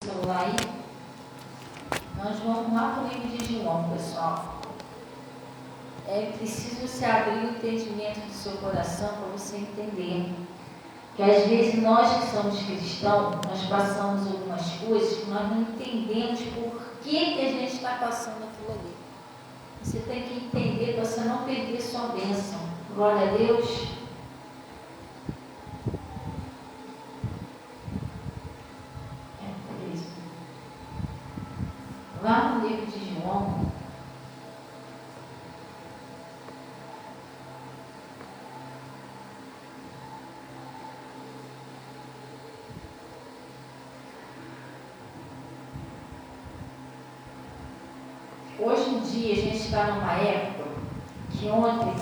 Celular aí. Nós vamos lá para o livro de João, pessoal. É preciso você abrir o entendimento do seu coração para você entender que às vezes nós que somos cristãos, nós passamos algumas coisas que nós não entendemos por que a gente está passando aquilo ali. Você tem que entender para você não perder sua bênção. Glória a Deus. Lá no livro de João, hoje em dia a gente está numa época que ontem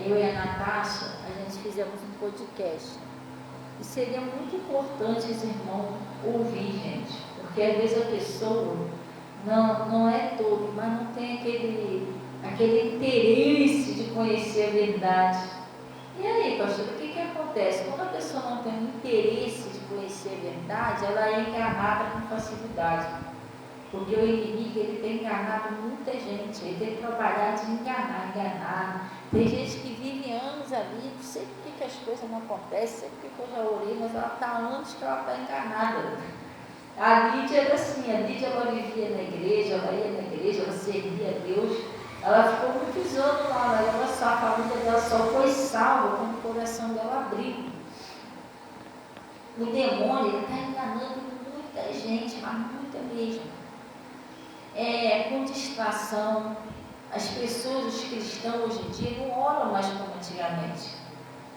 eu e a Natasha, a gente fizemos um podcast. E seria muito importante esse irmão ouvir, gente, porque às vezes a pessoa não é todo, mas não tem aquele interesse de conhecer a verdade. E aí, pastor, o que acontece? Quando a pessoa não tem interesse de conhecer a verdade, ela é enganada com facilidade. Porque o inimigo, ele tem enganado muita gente, ele tem trabalhado de enganar. Tem gente que vive anos ali, não sei por que as coisas não acontecem, sei porque eu já orei, mas ela está há anos que ela está enganada. A Lídia era assim, ela vivia na igreja, ela ia na igreja, ela servia a Deus, ela ficou muitos anos lá, ela só, a família dela só foi salva quando o coração dela abriu. O demônio está enganando muita gente, mas muita mesmo. Com distração, as pessoas, os cristãos hoje em dia não oram mais como antigamente.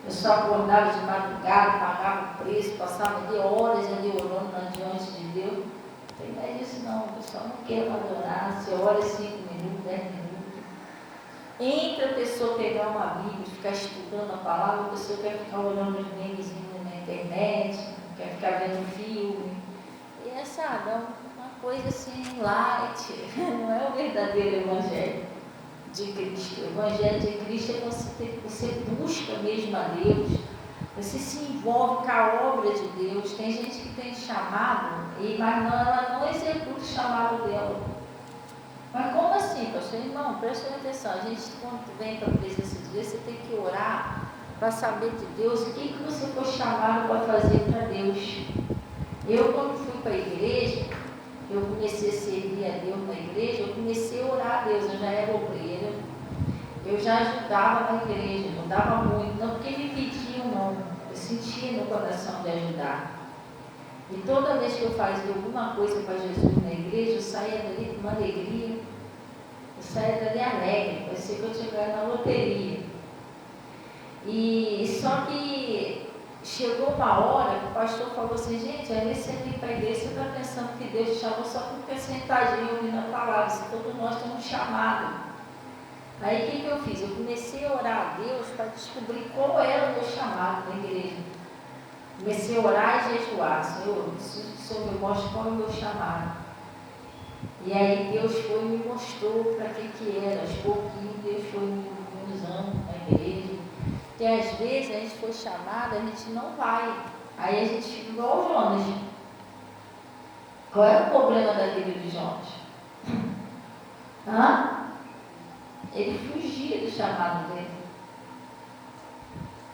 Eu só acordava de madrugada, pagava o preço, passava ali horas ali orando diante de Deus. Não tem mais isso não, pessoal não quer adorar, você ora 5 minutos, 10 minutos. Entre a pessoa pegar uma Bíblia e ficar estudando a palavra, a pessoa quer ficar olhando os memezinhos na internet, quer ficar vendo filme. E essa uma coisa assim, light, não é o verdadeiro evangelho de Cristo. O evangelho de Cristo é você busca mesmo a Deus, você se envolve com a obra de Deus. Tem gente que tem chamado, mas ela não executa o chamado dela. Mas como assim, pastor? Irmão, presta atenção, a gente quando vem para a presença de Deus, você tem que orar para saber de Deus o que você foi chamado para fazer para Deus. Eu, quando fui para a igreja, eu comecei a servir a Deus na igreja, eu comecei a orar a Deus, eu já era obreira, eu já ajudava na igreja, ajudava muito, não porque me pediam não, eu sentia no coração de ajudar. E toda vez que eu fazia alguma coisa para Jesus na igreja, eu saía dali com uma alegria, eu saía dali alegre, parecia que eu tinha ganhado na loteria. E só que chegou uma hora que o pastor falou assim, gente, às vezes você vem para a igreja, você está pensando que Deus te chamou só por ficar sentadinho ouvindo a palavra, se todos nós temos chamado. Aí o que eu fiz? Eu comecei a orar a Deus para descobrir qual era o meu chamado na igreja. Comecei a orar e jejuar, Senhor me mostra qual é o meu chamado. E aí Deus foi e me mostrou para que era, aos pouquinhos Deus foi me usando na igreja. Porque às vezes a gente foi chamado, a gente não vai. Aí a gente fica igual o Jonas. Qual é o problema da vida de Jonas? Ele fugia do chamado dele.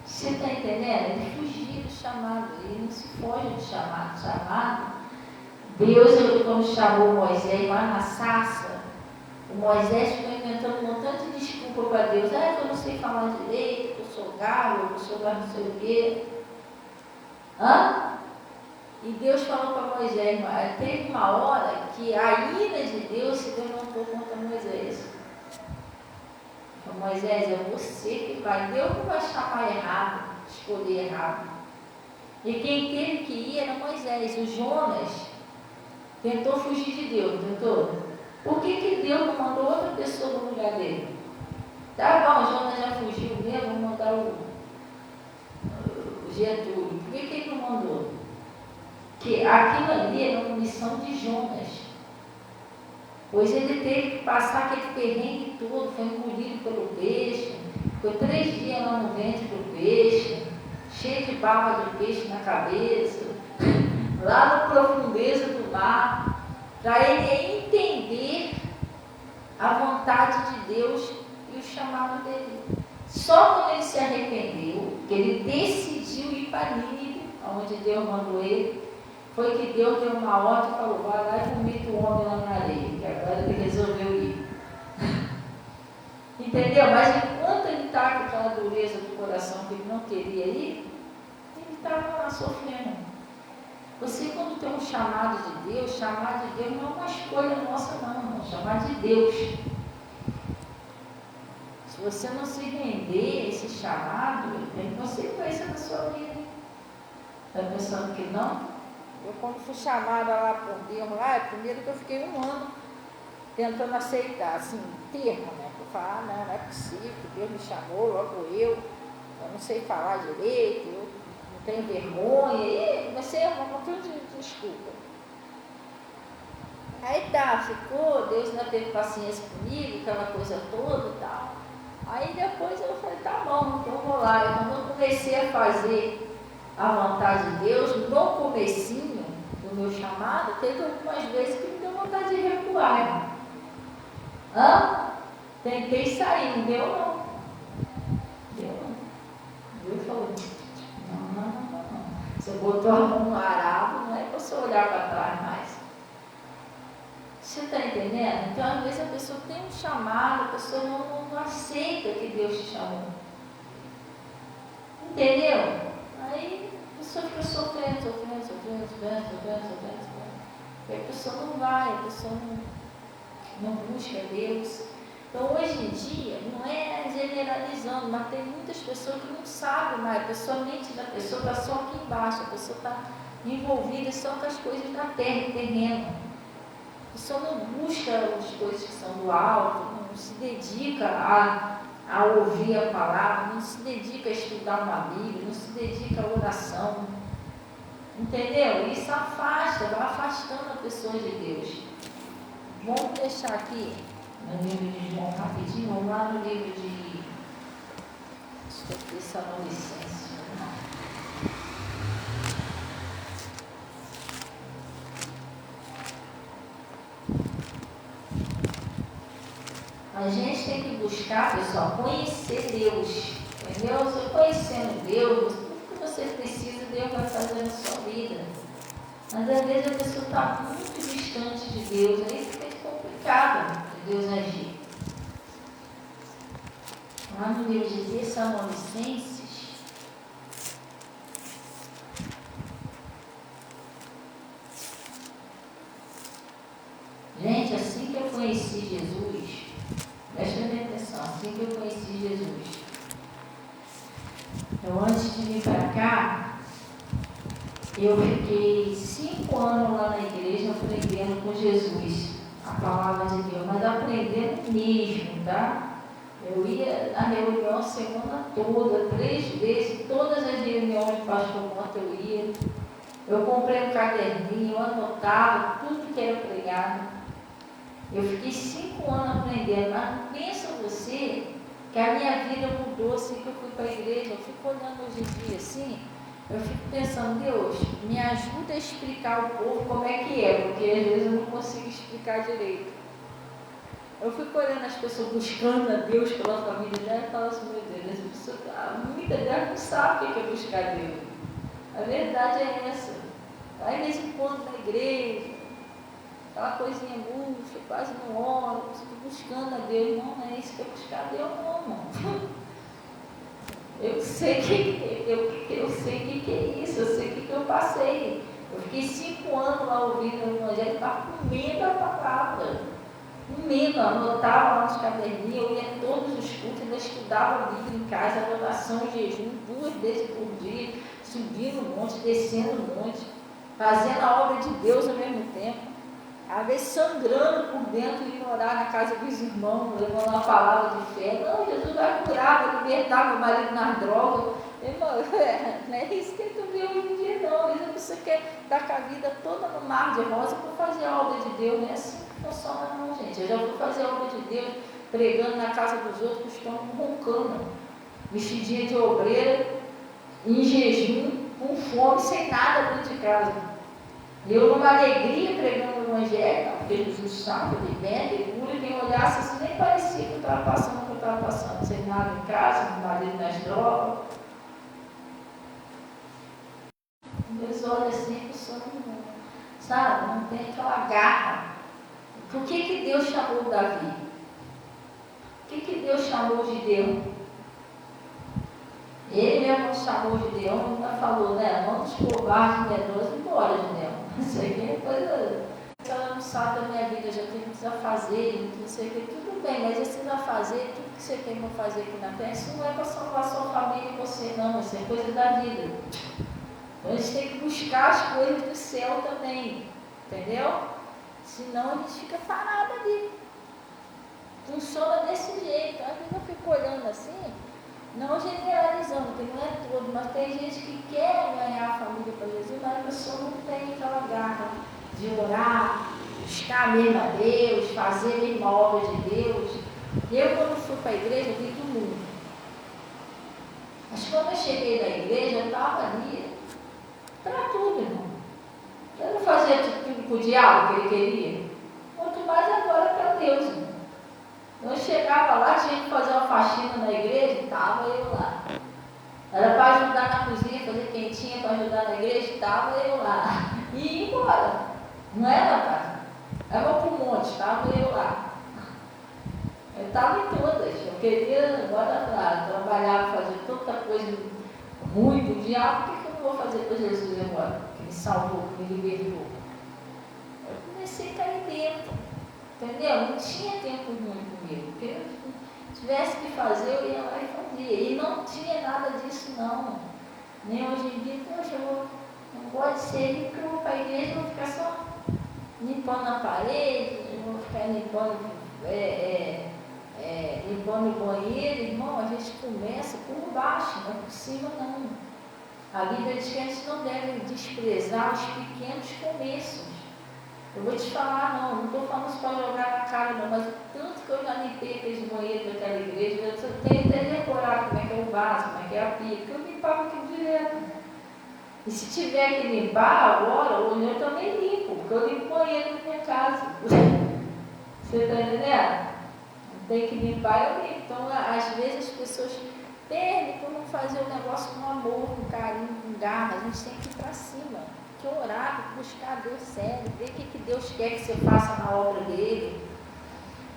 Você está entendendo? Ele fugia do chamado, ele não se foge do chamado. Deus, quando chamou Moisés lá na sarça, o Moisés ficou inventando um montão de desculpa para Deus. Que eu não sei falar direito, que eu sou galo, que eu sou não sei o quê. E Deus falou para Moisés, teve uma hora que a ira de Deus se levantou contra Moisés. Falou, Moisés, é você que vai, Deus não vai chamar errado, escolher errado. E quem teve que ir era Moisés. O Jonas tentou fugir de Deus, tentou? Por que Deus não mandou outra pessoa no lugar dele? Tá bom, Jonas já fugiu mesmo, vamos mandar o Getúlio. Por que ele não mandou? Porque aquilo ali era uma missão de Jonas. Pois ele teve que passar aquele perrengue todo, foi engolido pelo peixe, ficou 3 dias lá no ventre do peixe, cheio de baba de peixe na cabeça. lá na profundeza do mar, para ele entender a vontade de Deus e o chamado dele. Só quando ele se arrependeu, que ele decidiu ir para Nínive, onde Deus mandou ele, foi que Deus deu uma ordem e falou: vai lá e vomita o homem lá na areia, que agora ele resolveu ir. Entendeu? Mas enquanto ele estava com aquela dureza do coração que ele não queria ir, ele estava lá sofrendo. Você, quando tem um chamado de Deus não é uma escolha nossa, não, é chamado de Deus. Se você não se render a esse chamado, tem consequência na sua vida. Está pensando que não? Eu, quando fui chamada lá por Deus, primeiro que eu fiquei 1 ano tentando aceitar, assim, termo, né? Eu falava, não é possível, que Deus me chamou, logo eu não sei falar direito, eu não tenho vergonha, e comecei a um montão de desculpa. Aí ficou, Deus ainda teve paciência comigo, aquela coisa toda e tal. Aí depois eu falei, tá bom, então eu vou lá. E quando eu comecei a fazer a vontade de Deus, no comecinho do meu chamado, teve algumas vezes que me deu vontade de recuar. Tentei sair, não deu não. Deus falou, não. Você botou a mão no arado, não é para você olhar para trás mais. Você está entendendo? Então, às vezes a pessoa tem um chamado, a pessoa não aceita que Deus te chamou. Entendeu? Aí a pessoa fica sofrendo. E a pessoa não vai, a pessoa não busca Deus. Então, hoje em dia, não é generalizando, mas tem muitas pessoas que não sabem mais. A mente da pessoa está só aqui embaixo, a pessoa está envolvida só com as coisas da terra e terreno. A pessoa não busca as coisas que são do alto, não se dedica a ouvir a palavra, não se dedica a estudar uma Bíblia, não se dedica à oração. Entendeu? Isso afasta, vai afastando a pessoa de Deus. Vamos deixar aqui no livro de João rapidinho, vamos lá no livro de Tessalonicenses. A gente tem que buscar, pessoal, conhecer Deus. Entendeu? Você conhecendo Deus, tudo que você precisa, Deus vai fazer na sua vida. Mas às vezes a pessoa está muito distante de Deus, aí fica complicado de Deus agir. Lá no livro de Tessalonicenses, gente, assim que eu conheci Jesus, presta atenção, assim que eu conheci Jesus, então antes de vir para cá, eu fiquei 5 anos lá na igreja aprendendo com Jesus a palavra de Deus, mas aprendendo mesmo, tá? Eu ia na reunião a semana toda, 3 vezes, todas as reuniões do pastor Mota eu ia. Eu comprei um caderninho, eu anotava tudo que era pregado. Eu fiquei 5 anos aprendendo, mas pensa você que a minha vida mudou assim que eu fui para a igreja. Eu fico olhando hoje em dia assim, eu fico pensando, Deus, me ajuda a explicar ao povo como é que é, porque às vezes eu não consigo explicar direito. Eu fico olhando as pessoas buscando a Deus pela família dela e falo assim, meu Deus, essa pessoa, muita delas não sabe o que é buscar Deus. A verdade é essa. Vai de vez em quando na igreja, aquela coisinha murcha, quase não ora, estou buscando a Deus. Não é isso que é buscar a Deus, não, irmão. Eu sei o que é isso, eu sei o que eu passei. Eu fiquei 5 anos lá ouvindo o Evangelho, estava comendo a palavra. Anotava lá nos caderninhos, eu ia todos os cultos, ainda estudava a Bíblia em casa, oração e jejum, 2 vezes por dia, subindo um monte, descendo um monte, fazendo a obra de Deus ao mesmo tempo, às vezes sangrando por dentro, indo orar na casa dos irmãos, levando uma palavra de fé. Não, Jesus vai curar, vai libertar meu marido nas drogas. Irmão, não é isso que tu vê hoje em dia, não. Às vezes você quer estar com a vida toda no mar de rosa para fazer a obra de Deus, não é assim que funciona, não, gente. Eu já vou fazer a obra de Deus pregando na casa dos outros que estão roncando, vestidinha de obreira, em jejum, com fome, sem nada dentro de casa. Eu, numa alegria, pregando o evangelho, porque Jesus sabe, ele vem, ele cura, quem olhasse assim, nem parecia que eu estava passando o que eu estava passando, sem nada em casa, meu marido nas drogas. Deus olha assim, a pessoa não, sabe, não tem aquela garra. Por que Deus chamou Davi? Por que Deus chamou Gideão? Ele mesmo chamou Gideão, ainda falou, né? Vamos covardes, medrosos, embora, Gideão. Isso aqui é coisa. Ela não sabe da minha vida, eu já tenho que fazer, não sei o que. Tudo bem, mas esse fazer, tudo que você tem para fazer aqui na terra, isso não é para salvar a sua família e você, não. Isso é coisa da vida. Então a gente tem que buscar as coisas do céu também, entendeu? Senão a gente fica parado ali. Funciona desse jeito. Às vezes eu fico olhando assim, não generalizando, porque não é todo, mas tem gente que quer ganhar a família para Jesus, mas a pessoa não tem aquela garra de orar, buscar mesmo a Deus, fazer mesmo a obra de Deus. Eu, quando fui para a igreja, vi do mundo. Mas quando eu cheguei na igreja, eu estava ali para tudo, irmão. Eu não fazia tudo para o diabo que ele queria. Quanto mais agora para Deus, irmão. Eu chegava lá, tinha que fazer uma faxina na igreja, estava eu lá. Era para ajudar na cozinha, fazer quentinha para ajudar na igreja, estava eu lá. E ia embora. Não era, rapaz? Era para o monte, estava eu lá. Eu estava em todas. Eu queria agora lá, trabalhar, fazer tanta coisa ruim para o diabo, por que eu não vou fazer para Jesus agora? Que me salvou, que me libertou. Eu comecei a cair dentro. Entendeu? Não tinha tempo ruim comigo. Porque se tivesse que fazer, eu ia lá e fazia. E não tinha nada disso, não. Nem hoje em dia, poxa, não gosto de ser rico, eu vou para a igreja, eu vou ficar só limpando a parede, eu vou ficar limpando o banheiro. Irmão, a gente começa por baixo, não é por cima, não. A Bíblia diz que a gente não deve desprezar os pequenos começos. Eu vou te falar, não estou falando isso para jogar na cara, não, mas o tanto que eu já limpei aqueles banheiros daquela igreja, eu tenho até decorar como é que é o vaso, como é que é a pia, porque eu limpava aquilo direto. E se tiver que limpar agora, eu também limpo, porque eu limpo o banheiro na minha casa. Você está entendendo? Tem que limpar, eu limpo. Então, às vezes as pessoas perdem por não fazer o negócio com amor, com carinho, com garra. A gente tem que ir para cima. Que orar, buscar Deus sério, ver o que Deus quer que você faça na obra dele.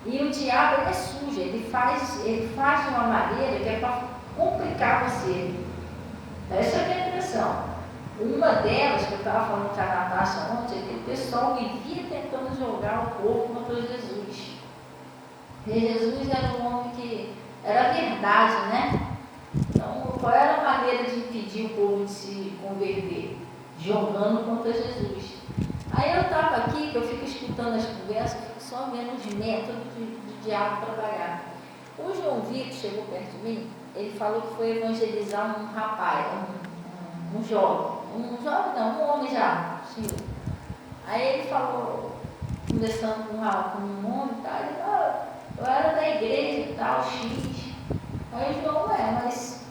E o diabo, ele é sujo, ele faz de uma maneira que é para complicar você. Essa é a minha impressão. Uma delas, que eu estava falando com a Natasha ontem, é que o pessoal vivia tentando jogar o povo contra Jesus. E Jesus era um homem que era verdade, né? Então, qual era a maneira de impedir o povo de se converter? Jogando contra Jesus. Aí eu estava aqui, que eu fico escutando as conversas, fico só vendo os métodos do diabo trabalhar. O João Vitor chegou perto de mim, ele falou que foi evangelizar um rapaz, um um homem já, senhor. Aí ele falou, conversando com um homem e tal, ele falou, eu era da igreja e tal, X. Aí o João, mas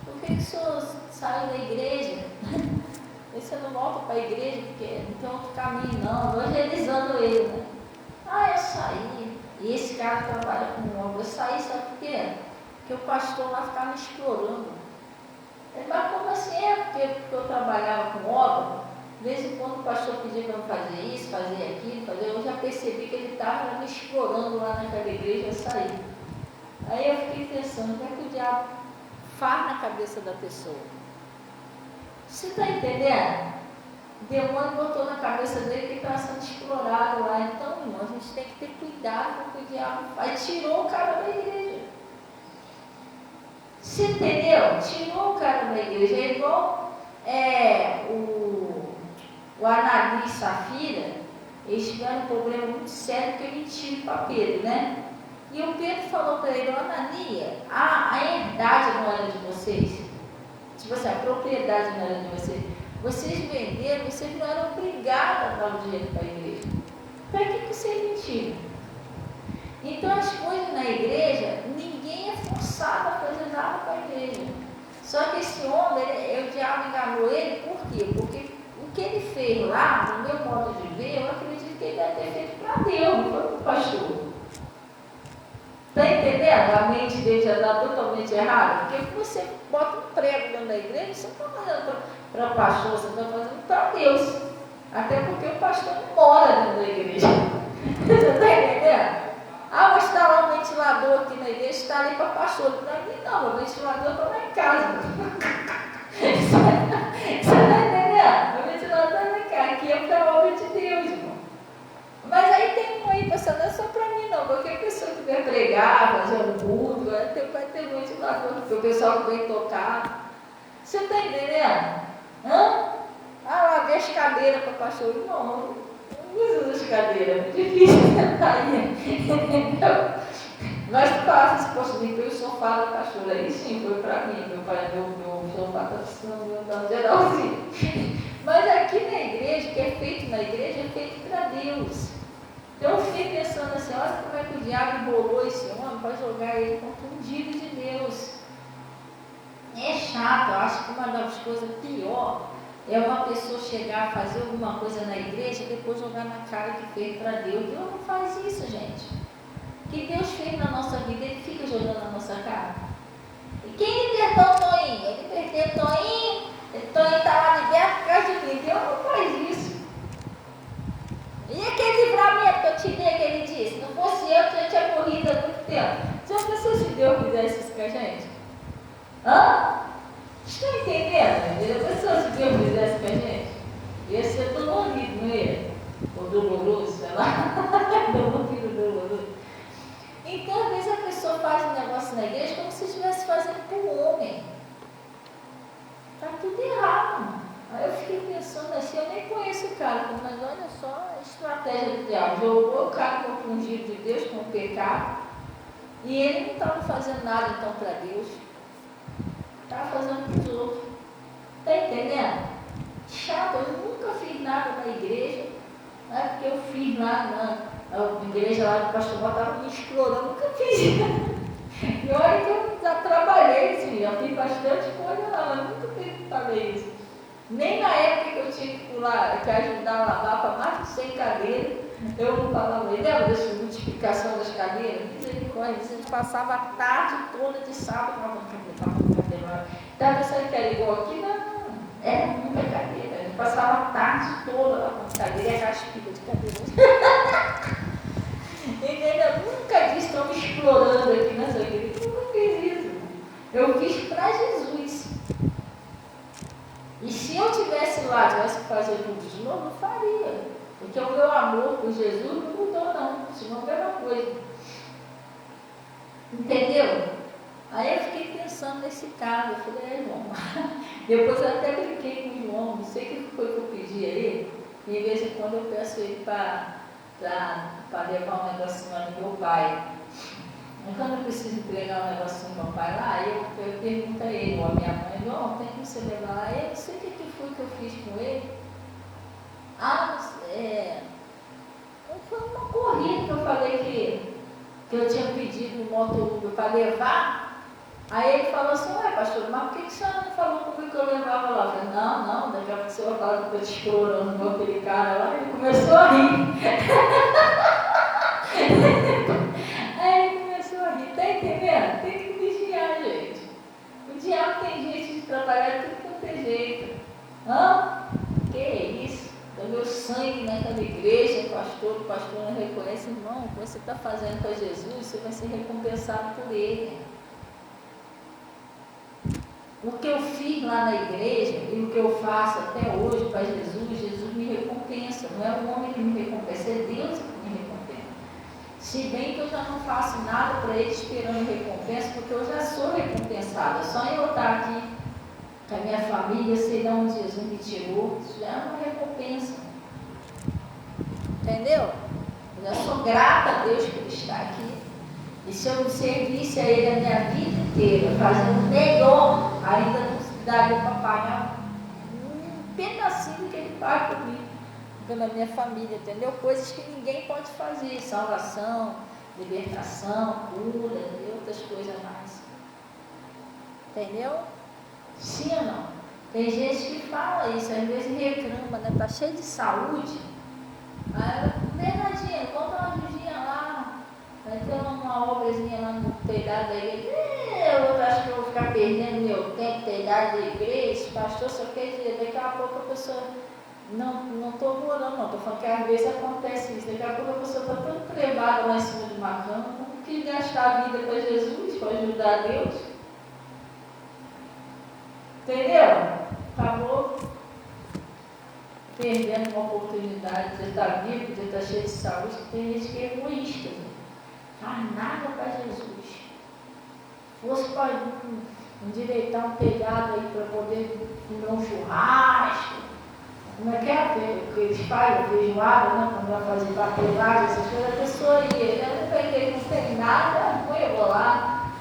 por que o senhor saiu da igreja? Você não volta para a igreja, porque não tem outro caminho não, evangelizando ele, né? Eu saí, e esse cara trabalha com obra, eu saí, sabe por quê? Porque o pastor lá ficava me explorando. Ele, mas como assim? Porque eu trabalhava com obra, de vez em quando o pastor pedia para eu fazer isso, fazer aquilo, eu já percebi que ele estava me explorando lá naquela igreja, eu saí. Aí eu fiquei pensando, o que é que o diabo faz na cabeça da pessoa? Você está entendendo? O demônio botou na cabeça dele que ele estava sendo explorado lá. Então, irmão, a gente tem que ter cuidado com o que o diabo faz. Tirou o cara da igreja. Você entendeu? Tirou o cara da igreja. É igual o Ananias e Safira, eles tiveram um problema muito sério que mentiram para Pedro, né? E o Pedro falou para ele, Ananias, a herdade não era de vocês? Tipo assim, a propriedade não era de vocês. Vocês venderam, vocês não eram obrigados a dar o dinheiro para a igreja. Para que vocês mentiram? Então as coisas na igreja, ninguém é forçado a fazer nada para a igreja. Só que esse homem, o diabo enganou ele, por quê? Porque o que ele fez lá, no modo de ver, eu acredito que ele deve ter feito para Deus, não foi para o pastor. Está entendendo? A mente dele já está totalmente errada. Porque você bota um prego dentro da igreja, você não está fazendo para o pastor, você está fazendo para Deus. Até porque o pastor não mora dentro da igreja. Você está entendendo? Ah, mas está lá um ventilador aqui na igreja, está ali para pastor. Para mim não, o ventilador está lá em casa. Você está entendendo? O ventilador está lá em casa. Aqui é para a obra de Deus, irmão. Mas aí tem um aí passando, não é só para mim não. Qualquer pessoa que vai pregar, fazer um culto, vai ter um ventilador, porque o pessoal que vem tocar. Você está entendendo? Hã? Ah, lá, vê as cadeiras para pastor. Não usa as cadeiras, é muito difícil sentar aí. Entendeu? Mas tu fala assim, poxa, limpei o sofá da pastora. Aí sim, foi para mim. Meu sofá está precisando dar um geralzinho. Mas aqui na igreja, o que é feito na igreja, é feito para Deus. Então eu fiquei pensando assim, olha como é que o diabo embolou esse homem para jogar ele contra o ungido de Deus. É chato, eu acho que uma das coisas pior é uma pessoa chegar a fazer alguma coisa na igreja e depois jogar na cara que fez para Deus. Deus não faz isso, gente. O que Deus fez na nossa vida, Ele fica jogando na nossa cara. E quem libertou o Toinho? Ele libertou o Toinho, Toinho está lá liberto por causa de mim. Deus não faz isso. E aquele livramento que eu te dei que Ele disse? Não fosse eu, que já tinha morrido há muito tempo. Já pensou se Deus fizesse isso com a gente? Hã? Estão entendendo? Já pensou se Deus fizesse com a gente? Ia ser dolorido, não ia? Ou doloroso, sei lá. Doloroso. Então, às vezes a pessoa faz um negócio na igreja como se estivesse fazendo para o homem. Está tudo errado. Aí eu fiquei pensando assim, eu nem conheço o cara, mas olha só a estratégia do diabo. Jogou o cara contra o ungido de Deus, com o pecado, e ele não estava fazendo nada então para Deus. Estava fazendo para os outros. Está entendendo? Chato, eu nunca fiz nada na igreja. Não é porque eu fiz lá na igreja lá do pastor estava me explorando, nunca fiz. E olha que eu já trabalhei, sim, já fiz bastante coisa lá, mas nunca falei isso. Nem na época que eu tinha que pular, que ajudar a lavar para mais de 100 cadeiras, eu não falava, lembra dessa multiplicação das cadeiras? Misericórdia, a gente passava a tarde toda de sábado, então você quer igual aqui? Não, era muita cadeira, a gente passava a tarde toda lá com cadeira e a caspida de cadeira. Entendeu? Nunca disse, estão me explorando aqui nessa igreja, eu nunca fiz isso. Eu fiz para Jesus. E se eu tivesse lá, tivesse que fazer tudo de novo, eu faria. Porque o meu amor por Jesus não mudou, não. Senão é a mesma coisa. Entendeu? Aí eu fiquei pensando nesse caso. Eu falei, João. Depois eu até brinquei com o João. Não sei o que foi que eu pedi a ele. E de vez em quando eu peço ele para levar um negocinho lá do meu pai. Mas quando eu preciso entregar um negocinho do meu pai lá, eu pergunto a ele, ou a minha mãe, João, tem que você levar lá? Eu não sei o que foi que eu fiz com ele. Foi uma corrida que eu falei que eu tinha pedido no motor para levar. Aí ele falou assim, ué pastor, mas por que a senhora não falou comigo que eu levava lá? Eu falei, não, daqui a pouco você vai falar que eu estou te explorando com aquele cara lá. Ele começou a rir. Aí ele começou a rir, tá entendendo? Tem que vigiar, gente. O diabo tem jeito de trabalhar de tudo quanto é jeito. Que é isso? O meu sangue naquela igreja, o pastor não reconhece, irmão, o que você está fazendo para Jesus, você vai ser recompensado por ele. O que eu fiz lá na igreja e o que eu faço até hoje para Jesus, Jesus me recompensa. Não é o homem que me recompensa, é Deus que me recompensa. Se bem que eu já não faço nada para ele esperando recompensa, porque eu já sou recompensada. Só eu estar aqui com a minha família, sei de onde Jesus me tirou, isso já é uma recompensa. Entendeu? Eu já sou grata a Deus por estar aqui. E se eu servisse a Ele a minha vida inteira, fazendo melhor, ainda não daria para pagar um pedacinho do que Ele faz por mim, pela minha família, entendeu? Coisas que ninguém pode fazer, salvação, libertação, cura, e outras coisas mais. Entendeu? Sim ou não? Tem gente que fala isso, às vezes reclama, né? Está cheio de saúde, Aí ela, Bernardinha, conta uma ajudinha lá. Vai ter uma obrazinha lá no telhado da igreja. Eu acho que eu vou ficar perdendo meu tempo, telhado da igreja, pastor, só quer dizer, daqui a pouco a pessoa. Não estou morando, não, estou falando que às vezes acontece isso. Daqui a pouco a pessoa está tão trevada lá em cima de uma cama, como que gastar a vida para Jesus, para ajudar a Deus. Entendeu? Acabou perdendo uma oportunidade de estar vivo, de estar cheio de saúde. Tem gente que é egoísta, né? Faz nada para Jesus. Fosse para endireitar um telhado aí para poder comer um churrasco. Como é que é? Que eles fazem feijoada, né? Quando vai fazer papelagem, essas coisas, a pessoa ia. Eu não peguei, não tem nada, põe eu vou lá.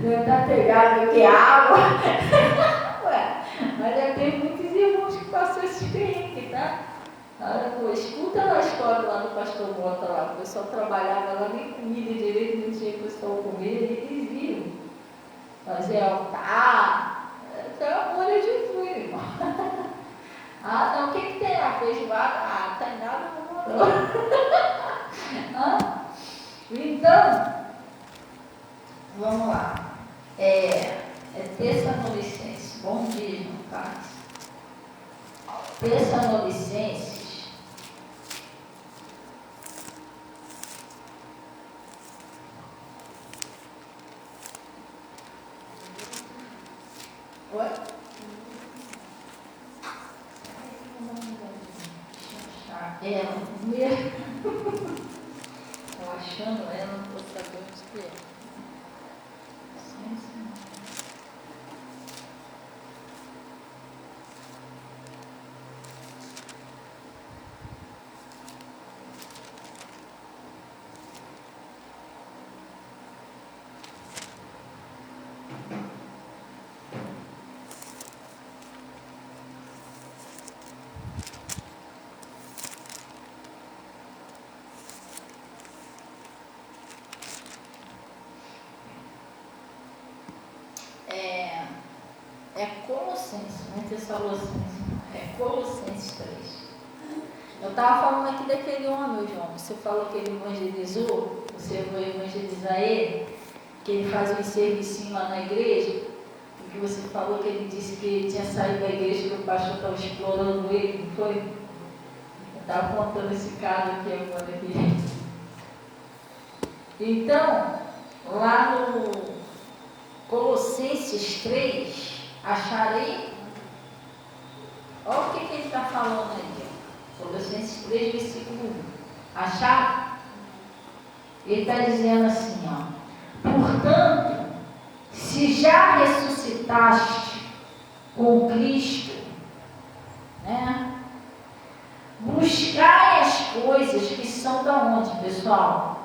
Não está telhado do que água. Ué, mas já tem muitos irmãos que passam esse experiência, tá? Escuta a história lá do pastor Bota lá, o pessoal trabalhava lá, nem comida direito, não tinha que o pessoal comer, eles viram. Fazer altar, é o amor de Jesus, irmão. Ah, não, o que tem lá? Feijoada? Ah, não tem nada, não. Então, vamos lá. Tessalonicenses. Bom dia, irmão Carlos. Tessalonicenses. Oi? Estou achando ela, não estou sabendo o que é. Colossenses, não é Tessalonicenses, é Colossenses 3. Eu estava falando aqui daquele homem, João, você falou que ele evangelizou, você foi evangelizar ele, que ele fazia um serviço lá na igreja, e que você falou que ele disse que ele tinha saído da igreja e o pastor estava explorando ele, não foi? Eu estava contando esse caso aqui agora. Então, lá no Colossenses 3, acharei, olha o que ele está falando aí, Colossenses 3, versículo 1. Achar? Ele está dizendo assim, ó: portanto, se já ressuscitaste com Cristo, né? Buscai as coisas que são da onde, pessoal?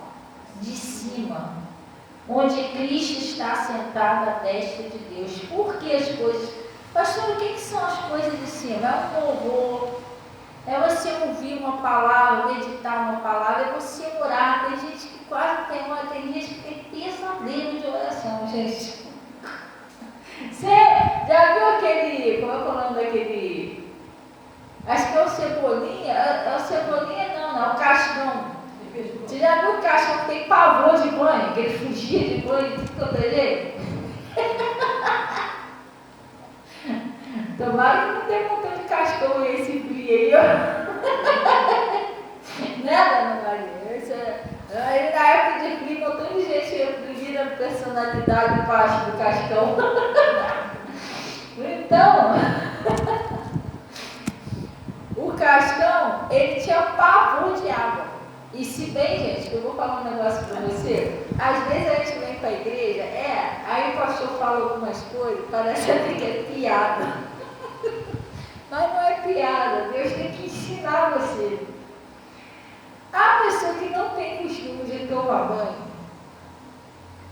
De cima, onde Cristo está sentado à destra de Deus. Por que as coisas? Pastor, o que são as coisas de cima? É um louvor, é você ouvir uma palavra, meditar uma palavra, é você orar. Tem gente que quase tem gente que tem pesadelo de oração, gente. Você já viu aquele, como é o nome daquele? Acho que é o Cebolinha, é o Cebolinha não, é o Cascão. Você já viu o Cascão que tem pavor de banho, que ele fugia de banho de todo jeito? Tomara que não tenha um montão de Cascão esse frio aí, ó. Né, dona Maria? Aí na época de frio, um montão de gente vira a personalidade do Cascão. Então, o Cascão, ele tinha pavor de água. E se bem, gente, eu vou falar um negócio para você, às vezes a gente vem para a igreja, aí o pastor fala algumas coisas, parece até que é piada. Mas não é piada, Deus tem que ensinar você. A pessoa que não tem costume de tomar banho,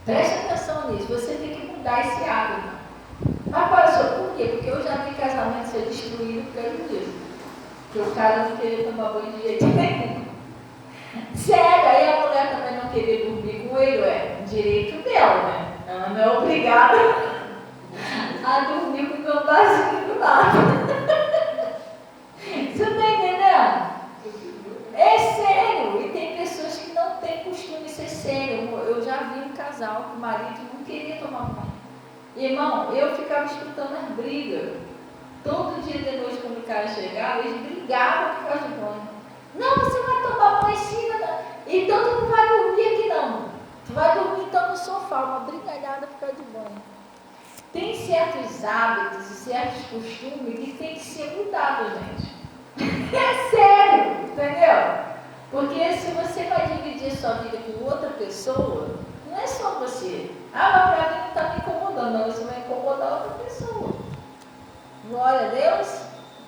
preste atenção nisso, você tem que mudar esse hábito. Mas pastor, por quê? Porque eu já vi casamento ser destruído por causa disso. Porque o cara não queria tomar banho de jeito nenhum. Sério, aí a mulher também não querer dormir com ele, é direito dela, né? Ela não é obrigada a dormir com o gambazinho do lado. Você tá entendendo? casal que o marido não queria tomar banho. Irmão, eu ficava escutando as brigas. Todo dia de noite, quando o cara chegava, eles brigavam por causa de banho. Não, você vai tomar banho sim, então tu não vai dormir aqui não. Tu vai dormir então no sofá, uma brigalhada por causa de banho. Tem certos hábitos e certos costumes que tem que ser mudados, gente. É sério, entendeu? Porque se você vai dividir sua vida com outra pessoa, não é só você. Ah, mas para mim não está me incomodando, não, você vai incomodar outra pessoa. Glória a Deus,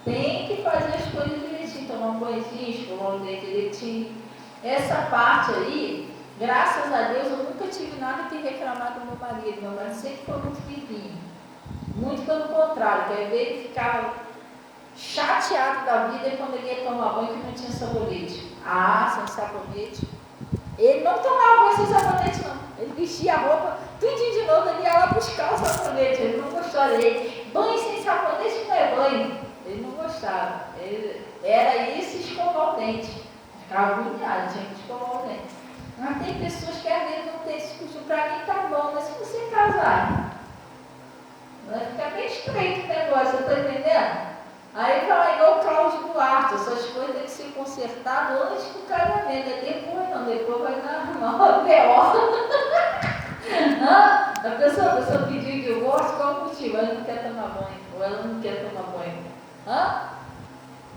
tem que fazer as coisas direitinho, tomar um banhozinho, escovar o dente direitinho. Essa parte aí, graças a Deus, eu nunca tive nada que reclamar do meu marido. Meu marido sempre foi muito vivinho. Muito pelo contrário, quer ver, ele ficava chateado da vida quando ele ia tomar banho que não tinha sabonete. Ah, sem sabonete. Ele não tomava banho sem sabonete, não. Ele vestia a roupa, tudinho de novo, ele ia lá buscar o sabonete. Ele não gostava dele. Banho sem sabonete não é banho. Ele não gostava. Era isso e escovar o dente. Ficava agoniado, tinha que escovar o dente. Mas tem pessoas que às vezes não têm esse costume. Para mim tá bom, mas se você casar, vai ficar bem estreito o negócio, você está entendendo? Aí vai igual o Cláudio Duarte, essas coisas têm que ser consertadas antes do casamento, depois não, depois vai dar uma B.O. A pessoa pediu divórcio, qual o motivo? Ela não quer tomar banho, ou ela não quer tomar banho.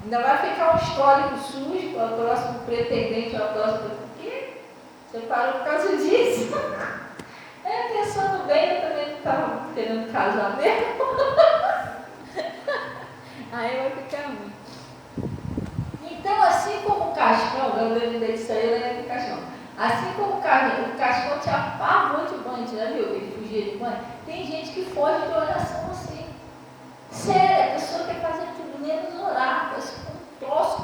Ainda vai ficar um histórico sujo para o próximo pretendente, ou a próxima. Por quê? Você parou por causa disso? Pensando bem, eu também não estava querendo casar mesmo. Aí vai ficar ruim. Então, assim como o Cascão, eu lembrei disso aí, eu lembro do Cascão. Assim como o Cascão tinha pavor de banho, já viu? Ele fugia de banho. Tem gente que foge de oração assim. Sério, a pessoa quer fazer tudo menos orar. A pessoa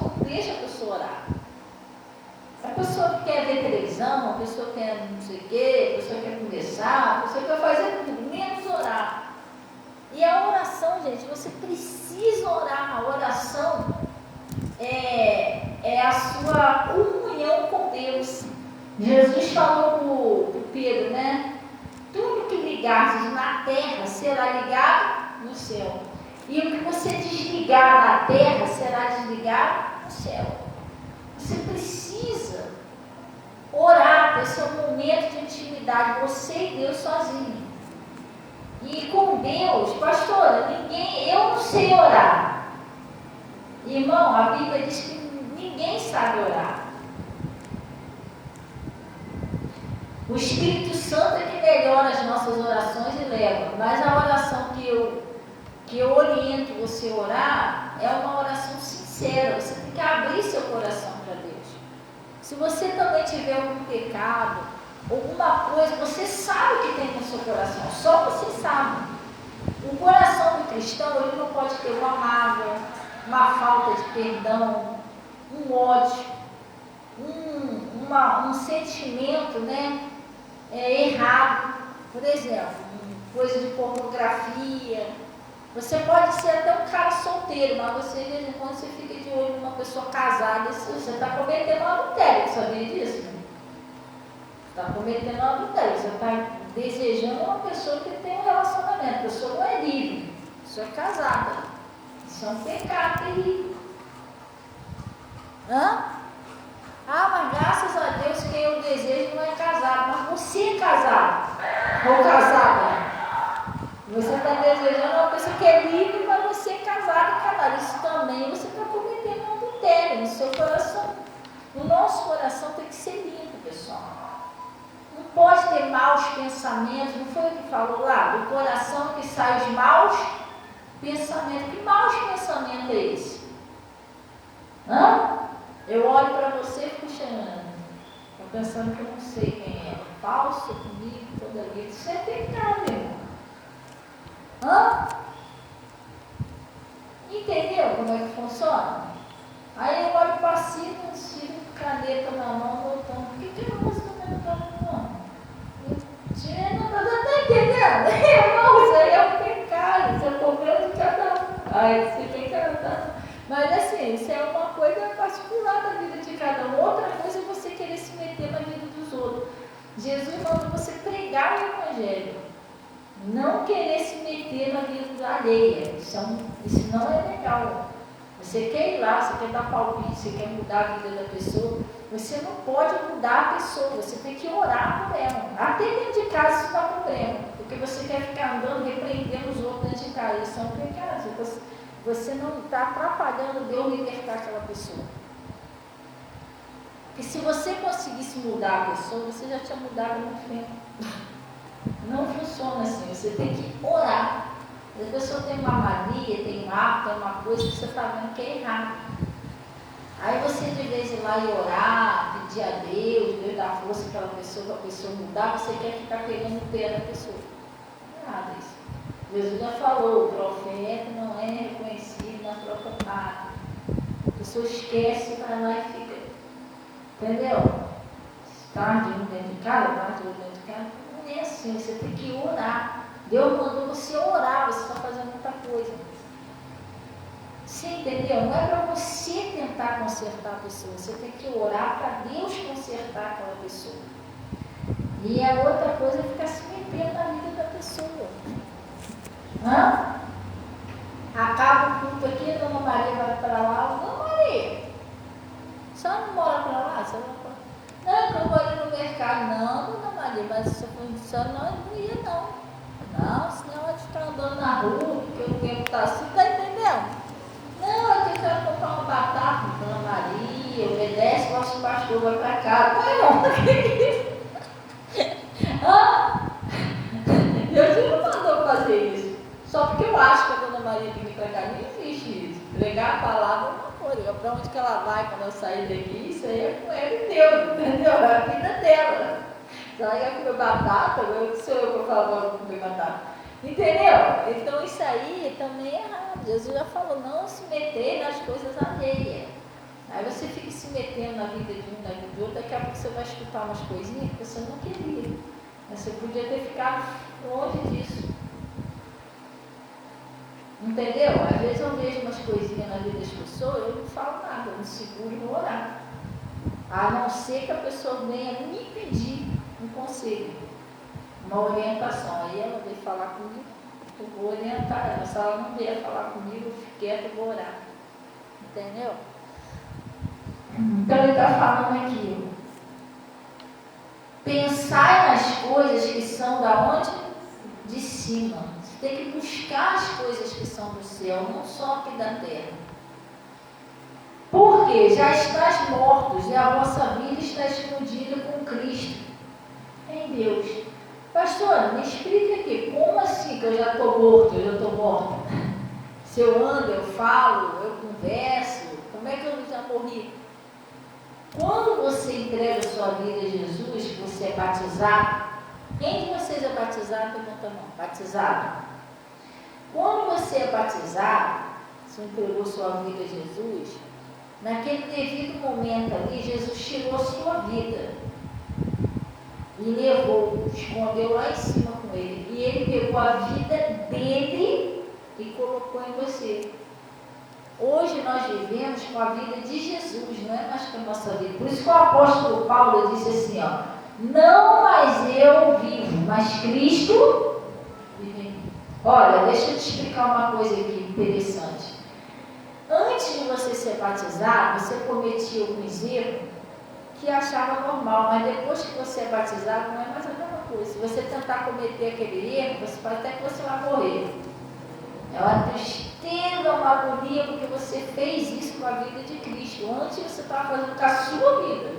não deixa a pessoa orar. A pessoa quer ver televisão, a pessoa quer não sei o quê, a pessoa quer conversar, a pessoa quer fazer tudo menos orar. E a oração, gente, você precisa orar. A oração é a sua comunhão com Deus. Jesus falou para Pedro, né? Tudo que ligares na terra será ligado no céu. E o que você desligar na terra será desligado no céu. Você precisa orar, esse é um momento de intimidade, você e Deus sozinho. E com Deus, pastora, eu não sei orar. Irmão, a Bíblia diz que ninguém sabe orar. O Espírito Santo é que melhora as nossas orações e leva. Mas a oração que eu oriento você a orar é uma oração sincera. Você tem que abrir seu coração para Deus. Se você também tiver algum pecado, alguma coisa, você sabe o que tem no seu coração, só você sabe. O coração do cristão, ele não pode ter uma mágoa, uma falta de perdão, um ódio, um sentimento, né, errado. Por exemplo, coisa de pornografia. Você pode ser até um cara solteiro, mas você, de vez em quando, você fica de olho numa pessoa casada, você está cometendo um adultério, sabia disso? Está cometendo um adultério, você está desejando uma pessoa que tem um relacionamento, a pessoa não é livre, a pessoa é casada. Isso é um pecado terrível. Mas graças a Deus quem eu desejo não é casado, mas você é casado ou casada. Você está desejando uma pessoa que é livre, mas você é casado e casada. Isso também você está cometendo um adultério no seu coração. O nosso coração tem que ser limpo, pessoal. Não pode ter maus pensamentos. Não foi o que falou lá? Do coração que saem os maus pensamentos. Que maus pensamentos é esse? Eu olho para você e fico chorando. Estou pensando que eu não sei quem é. Falso comigo toda a vida. Isso é pecado, irmão. Entendeu como é que funciona? Aí eu olho para cima, tiro caneta na mão, voltando. Por que eu não uso caneta na mão? Não está entendendo? Irmão, isso aí é um pecado, isso é problema de cada um. Você tem que cantar. Mas assim, isso é uma coisa particular da vida de cada um. Outra coisa é você querer se meter na vida dos outros. Jesus manda você pregar Evangelho. Não querer se meter na vida alheia. Isso não é legal. Você quer ir lá, você quer dar palpite, você quer mudar a vida da pessoa. Você não pode mudar a pessoa, você tem que orar por ela. Até dentro de casa isso dá problema. Porque você quer ficar andando, repreendendo os outros dentro de casa. Isso é um pecado. Você não está atrapalhando Deus libertar aquela pessoa. Porque se você conseguisse mudar a pessoa, você já tinha mudado há muito tempo. Não funciona assim, você tem que orar. A pessoa tem uma mania, tem um hábito, tem uma coisa que você está vendo que é errado. Aí você, de vez em lá, ir orar, pedir a Deus dar força para a pessoa mudar, você quer ficar pegando o pé da pessoa. Não é nada isso. Jesus já falou, o profeta não é reconhecido na própria pátria. A pessoa esquece, vai lá e fica. Entendeu? Tarde um dentro de casa, tarde outro dentro de casa. Não é assim, você tem que orar. Deus mandou você orar, você está fazendo muita coisa. Você entendeu? Não é para você tentar consertar a pessoa, você tem que orar para Deus consertar aquela pessoa. E a outra coisa é ficar se metendo na vida da pessoa. Acaba o culto aqui, a Dona Maria vai para lá. Dona Maria, a senhora não mora para lá? Não, eu moro no mercado. Não, Dona Maria, mas se eu fosse não ia não. Não, senão vai ficar andando na rua, porque o tempo está assim, tá entendendo? Não, eu quero comprar uma batata, Dona Maria, obedece, nosso pastor vai para casa. Vai não, Deus não mandou fazer isso. Só porque eu acho que a Dona Maria tem que ir para cá, não existe isso. Pregar a palavra é uma coisa, para onde que ela vai quando eu sair daqui, isso aí é com ela e Deus, entendeu? É a vida dela. Se ela quer comer batata, eu sou eu que falo para comer batata. Entendeu? Então isso aí também é errado. Jesus já falou, não se meter nas coisas alheias. Aí você fica se metendo na vida de um, na vida de outro, daqui a pouco você vai escutar umas coisinhas que você não queria. Mas você podia ter ficado longe disso. Entendeu? Às vezes eu vejo umas coisinhas na vida das pessoas, eu não falo nada, eu me seguro e vou orar. A não ser que a pessoa venha me pedir um conselho, uma orientação. Aí ela veio falar comigo, eu vou orientar ela. Se ela não vier falar comigo, eu fico quieto e vou orar. Entendeu? Então ele está falando aqui. Pensai nas coisas que são da onde? De cima. Você tem que buscar as coisas que são do céu, não só aqui da terra. Porque já estás mortos e a vossa vida está escondida com Cristo em Deus. Pastor, me explica aqui, como assim que eu já estou morto, eu já estou morta? Se eu ando, eu falo, eu converso, como é que eu já morri? Quando você entrega a sua vida a Jesus, que você é batizado, quem de vocês é batizado? Levanta a mão. Batizado. Quando você é batizado, você entregou sua vida a Jesus, naquele devido momento ali, Jesus tirou a sua vida e levou, escondeu lá em cima com ele. E ele pegou a vida dele e colocou em você. Hoje nós vivemos com a vida de Jesus, não é mais com a nossa vida. Por isso que o apóstolo Paulo disse assim, não mais eu vivo, mas Cristo vive em mim. Olha, deixa eu te explicar uma coisa aqui interessante. Antes de você ser batizado, você cometia alguns erros que achava normal, mas depois que você é batizado, não é mais a mesma coisa. Se você tentar cometer aquele erro, você pode até que você vai morrer. É uma tristeza, uma agonia, porque você fez isso com a vida de Cristo. Antes você estava fazendo com a sua vida.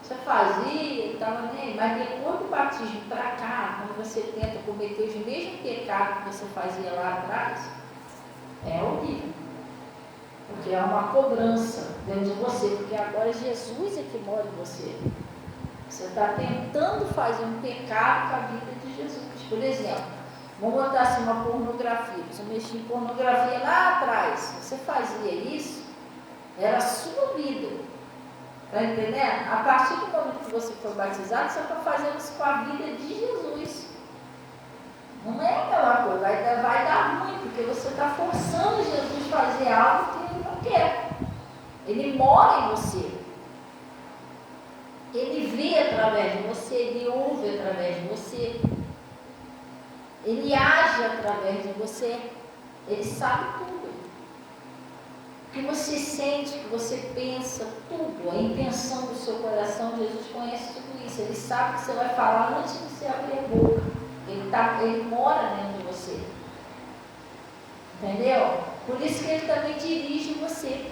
Você fazia, estava nem, mas depois do batismo para cá, quando você tenta cometer os mesmos pecados que você fazia lá atrás, é horrível. Porque é uma cobrança dentro de você, porque agora Jesus é que mora em você. Você está tentando fazer um pecado com a vida de Jesus. Por exemplo, vamos botar assim uma pornografia. Você mexia em pornografia lá atrás. Você fazia isso, era a sua vida. Está entendendo? A partir do momento que você foi batizado, você está fazendo isso com a vida de Jesus. Não é aquela coisa, vai dar ruim, porque você está forçando Jesus a fazer algo que ele não quer. Ele mora em você. Ele vê através de você, ele ouve através de você, ele age através de você, ele sabe tudo. O que você sente, o que você pensa, tudo, a intenção do seu coração, Jesus conhece tudo isso. Ele sabe o que você vai falar antes de você abrir a boca. Ele mora dentro de você. Entendeu? Por isso que ele também dirige você.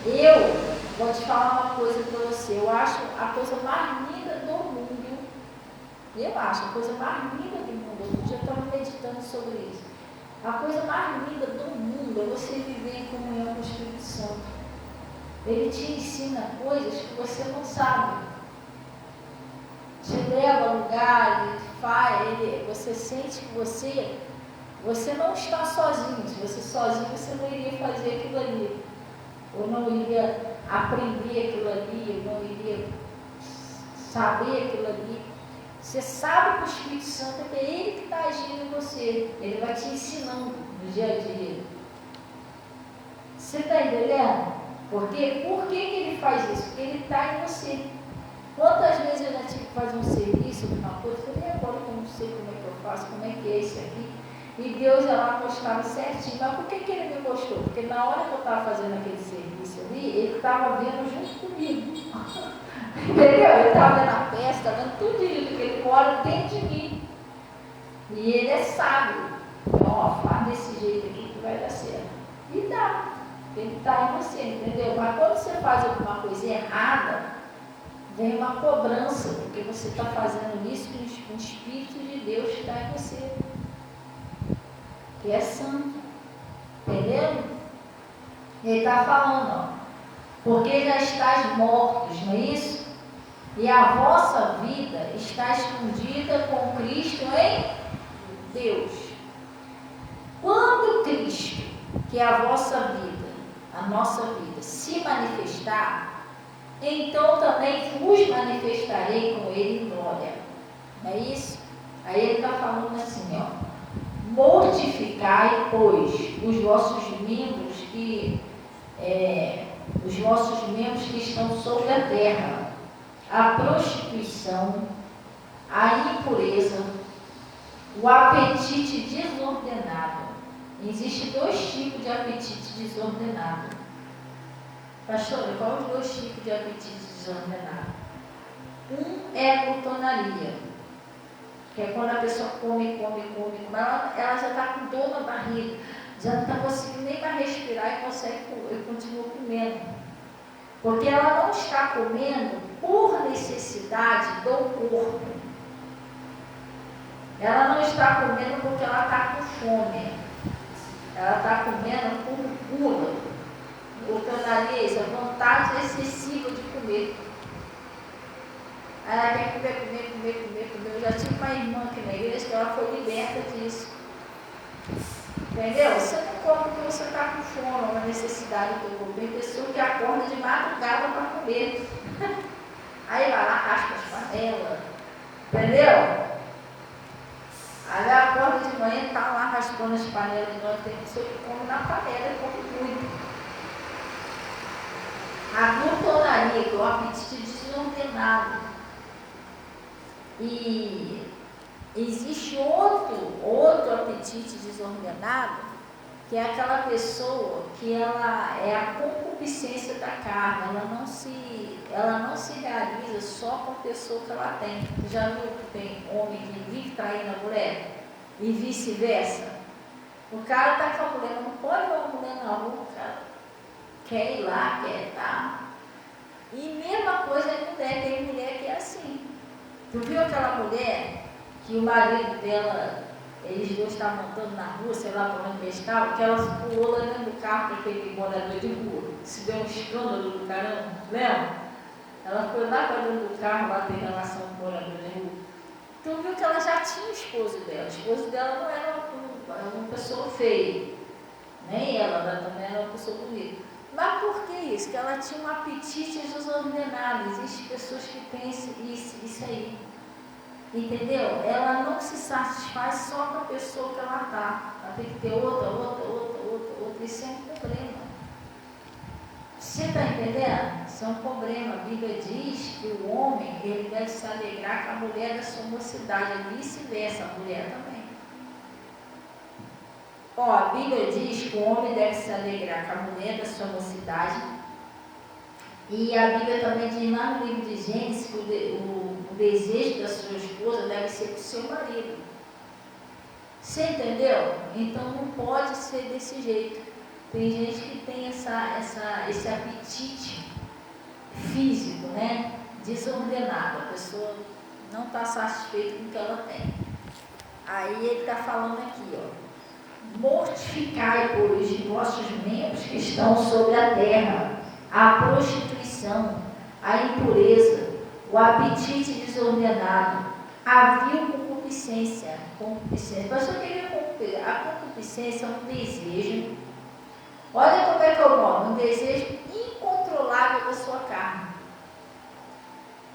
Eu vou te falar uma coisa para você. Eu acho a coisa mais linda do mundo. Eu acho a coisa mais linda do mundo. Outro dia eu estava meditando sobre isso. A coisa mais linda do mundo é você viver em comunhão com o Espírito Santo. Ele te ensina coisas que você não sabe. Te leva a lugar, ele faz, você sente que você não está sozinho. Se você sozinho, você não iria fazer aquilo ali. Ou não iria aprender aquilo ali, ou não iria saber aquilo ali. Você sabe que o Espírito Santo é ele que está agindo em você. Ele vai te ensinando no dia a dia. Você está entendendo? Por que ele faz isso? Porque ele está em você. Quantas vezes eu já tive que fazer um serviço, uma coisa, eu falei, agora eu não sei como é que eu faço, como é que é isso aqui. E Deus ela mostrava certinho. Mas por que ele me mostrou? Porque na hora que eu estava fazendo aquele serviço ali, ele estava vendo junto comigo. Entendeu? Ele estava vendo a festa, vendo tudo isso, porque ele mora dentro de mim. E ele é sábio. Então, ó, faz desse jeito aqui que vai dar certo. E dá. Ele está em você, entendeu? Mas quando você faz alguma coisa errada, vem uma cobrança, porque você está fazendo isso com o Espírito de Deus que está em você. Que é santo. Entendeu? Ele está falando, ó. Porque já estáis mortos, não é isso? E a vossa vida está escondida com Cristo em Deus. Quando Cristo, que é a vossa vida, a nossa vida, se manifestar, então também vos manifestarei com Ele em glória. Não é isso? Aí ele está falando assim, ó. Mortificai, pois, os vossos membros que estão sobre a terra, a prostituição, a impureza, o apetite desordenado. Existem 2 tipos de apetite desordenado. Pastor, qual os 2 tipos de apetite desordenado? Um é a glutonaria, que é quando a pessoa come, mas ela já está com dor na barriga, já não está conseguindo nem mais respirar e continua comendo. Porque ela não está comendo por necessidade do corpo. Ela não está comendo porque ela está com fome. Ela está comendo por gula. Glutonaria, vontade excessiva de comer. Ela quer comer. Eu já tive uma irmã aqui na igreja que ela foi liberta disso. Entendeu? Você não come porque você está com fome, uma necessidade do corpo. Tem pessoa que acorda de madrugada para comer. Aí vai lá, raspa as panelas. Entendeu? Aí ela acorda de manhã e está lá raspando as panelas de noite. Tem pessoa que come na panela e come muito. A glutonaria, que é o apetite desordenado. E existe outro apetite desordenado, que é aquela pessoa que ela é a concupiscência da carne, ela não se realiza só com a pessoa que ela tem. Já viu que tem homem que vive traindo a mulher? E vice-versa. O cara está com a mulher, não pode ver uma mulher na rua, o cara quer ir lá, quer estar. E mesma coisa é mulher, tem mulher que é assim. Tu viu aquela mulher que o marido dela, eles dois estavam montando na rua, sei lá por onde eles estavam, que ela pulou lá dentro do carro para aquele morador de rua. Se deu um escândalo do caramba, lembra? Ela foi lá para dentro do carro, lá ter relação com o morador de rua. Tu viu que ela já tinha o esposo dela. O esposo dela não era uma pessoa feia, nem ela também era uma pessoa bonita. Mas por que isso? Que ela tinha um apetite desordenado. Existem pessoas que têm isso aí. Entendeu? Ela não se satisfaz só com a pessoa que ela está. Ela tem que ter outra. Isso é um problema. Você está entendendo? Isso é um problema. A Bíblia diz que o homem ele deve se alegrar com a mulher da sua mocidade, e vice-versa, a mulher também. Ó, a Bíblia diz que o homem deve se alegrar com a mulher da sua mocidade, e a Bíblia também diz lá no livro de Gênesis que o desejo da sua esposa deve ser para o seu marido. Você entendeu? Então não pode ser desse jeito. Tem gente que tem esse apetite físico, né? Desordenado. A pessoa não está satisfeita com o que ela tem. Aí ele está falando aqui, ó. Mortificai, pois, os vossos membros que estão sobre a terra, a prostituição, a impureza, o apetite desordenado, a vil concupiscência. Pastor, o que é concupiscência? A concupiscência é um desejo. Olha como é que eu moro, um desejo incontrolável da sua carne.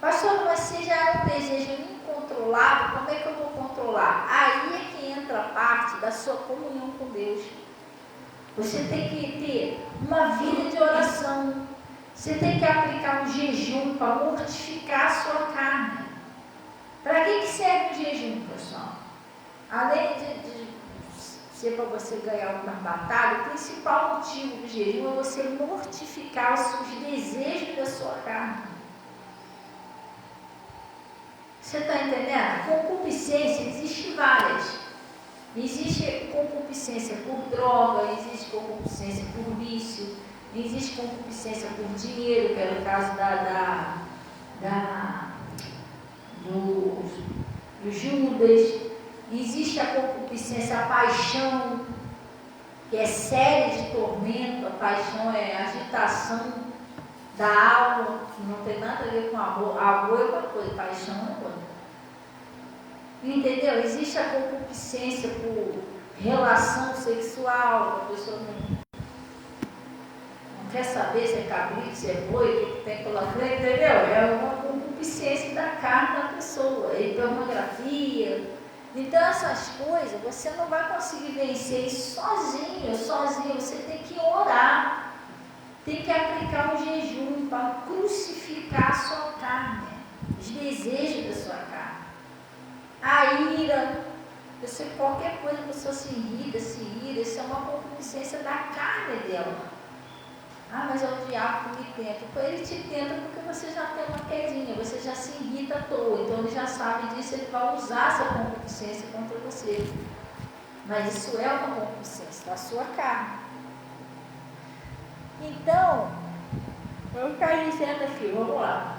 Pastor, mas se já é um desejo incontrolável, como é que eu vou controlar? Aí é que entra a parte da sua comunhão com Deus. Você tem que ter uma vida de oração. Você tem que aplicar um jejum para mortificar a sua carne. Para que serve o jejum, pessoal? Além de ser para você ganhar uma batalha, o principal motivo do jejum é você mortificar os seus desejos da sua carne. Você está entendendo? Concupiscência, existe várias. Existe concupiscência por droga, existe concupiscência por vício, existe concupiscência por dinheiro, que era o caso do Judas. Existe a concupiscência, a paixão, que é série de tormento. A paixão é a agitação da alma, que não tem nada a ver com amor. Amor é uma coisa, paixão é outra. Entendeu? Existe a concupiscência por relação sexual, a pessoa não quer saber se é cabrito, se é boi, o que tem pela frente, entendeu? É uma concupiscência da carne da pessoa, é pornografia. Então essas coisas você não vai conseguir vencer sozinho, você tem que orar, tem que aplicar um jejum para crucificar a sua carne, os desejos da sua carne. A ira, qualquer coisa a pessoa se ira, isso é uma concupiscência da carne dela. Ah, mas é o diabo que me tenta. Então ele te tenta porque você já tem uma quedinha, você já se irrita à toa. Então ele já sabe disso, ele vai usar essa concupiscência contra você. Mas isso é uma concupiscência da sua carne. Então, vamos ficar dizendo aqui, vamos lá.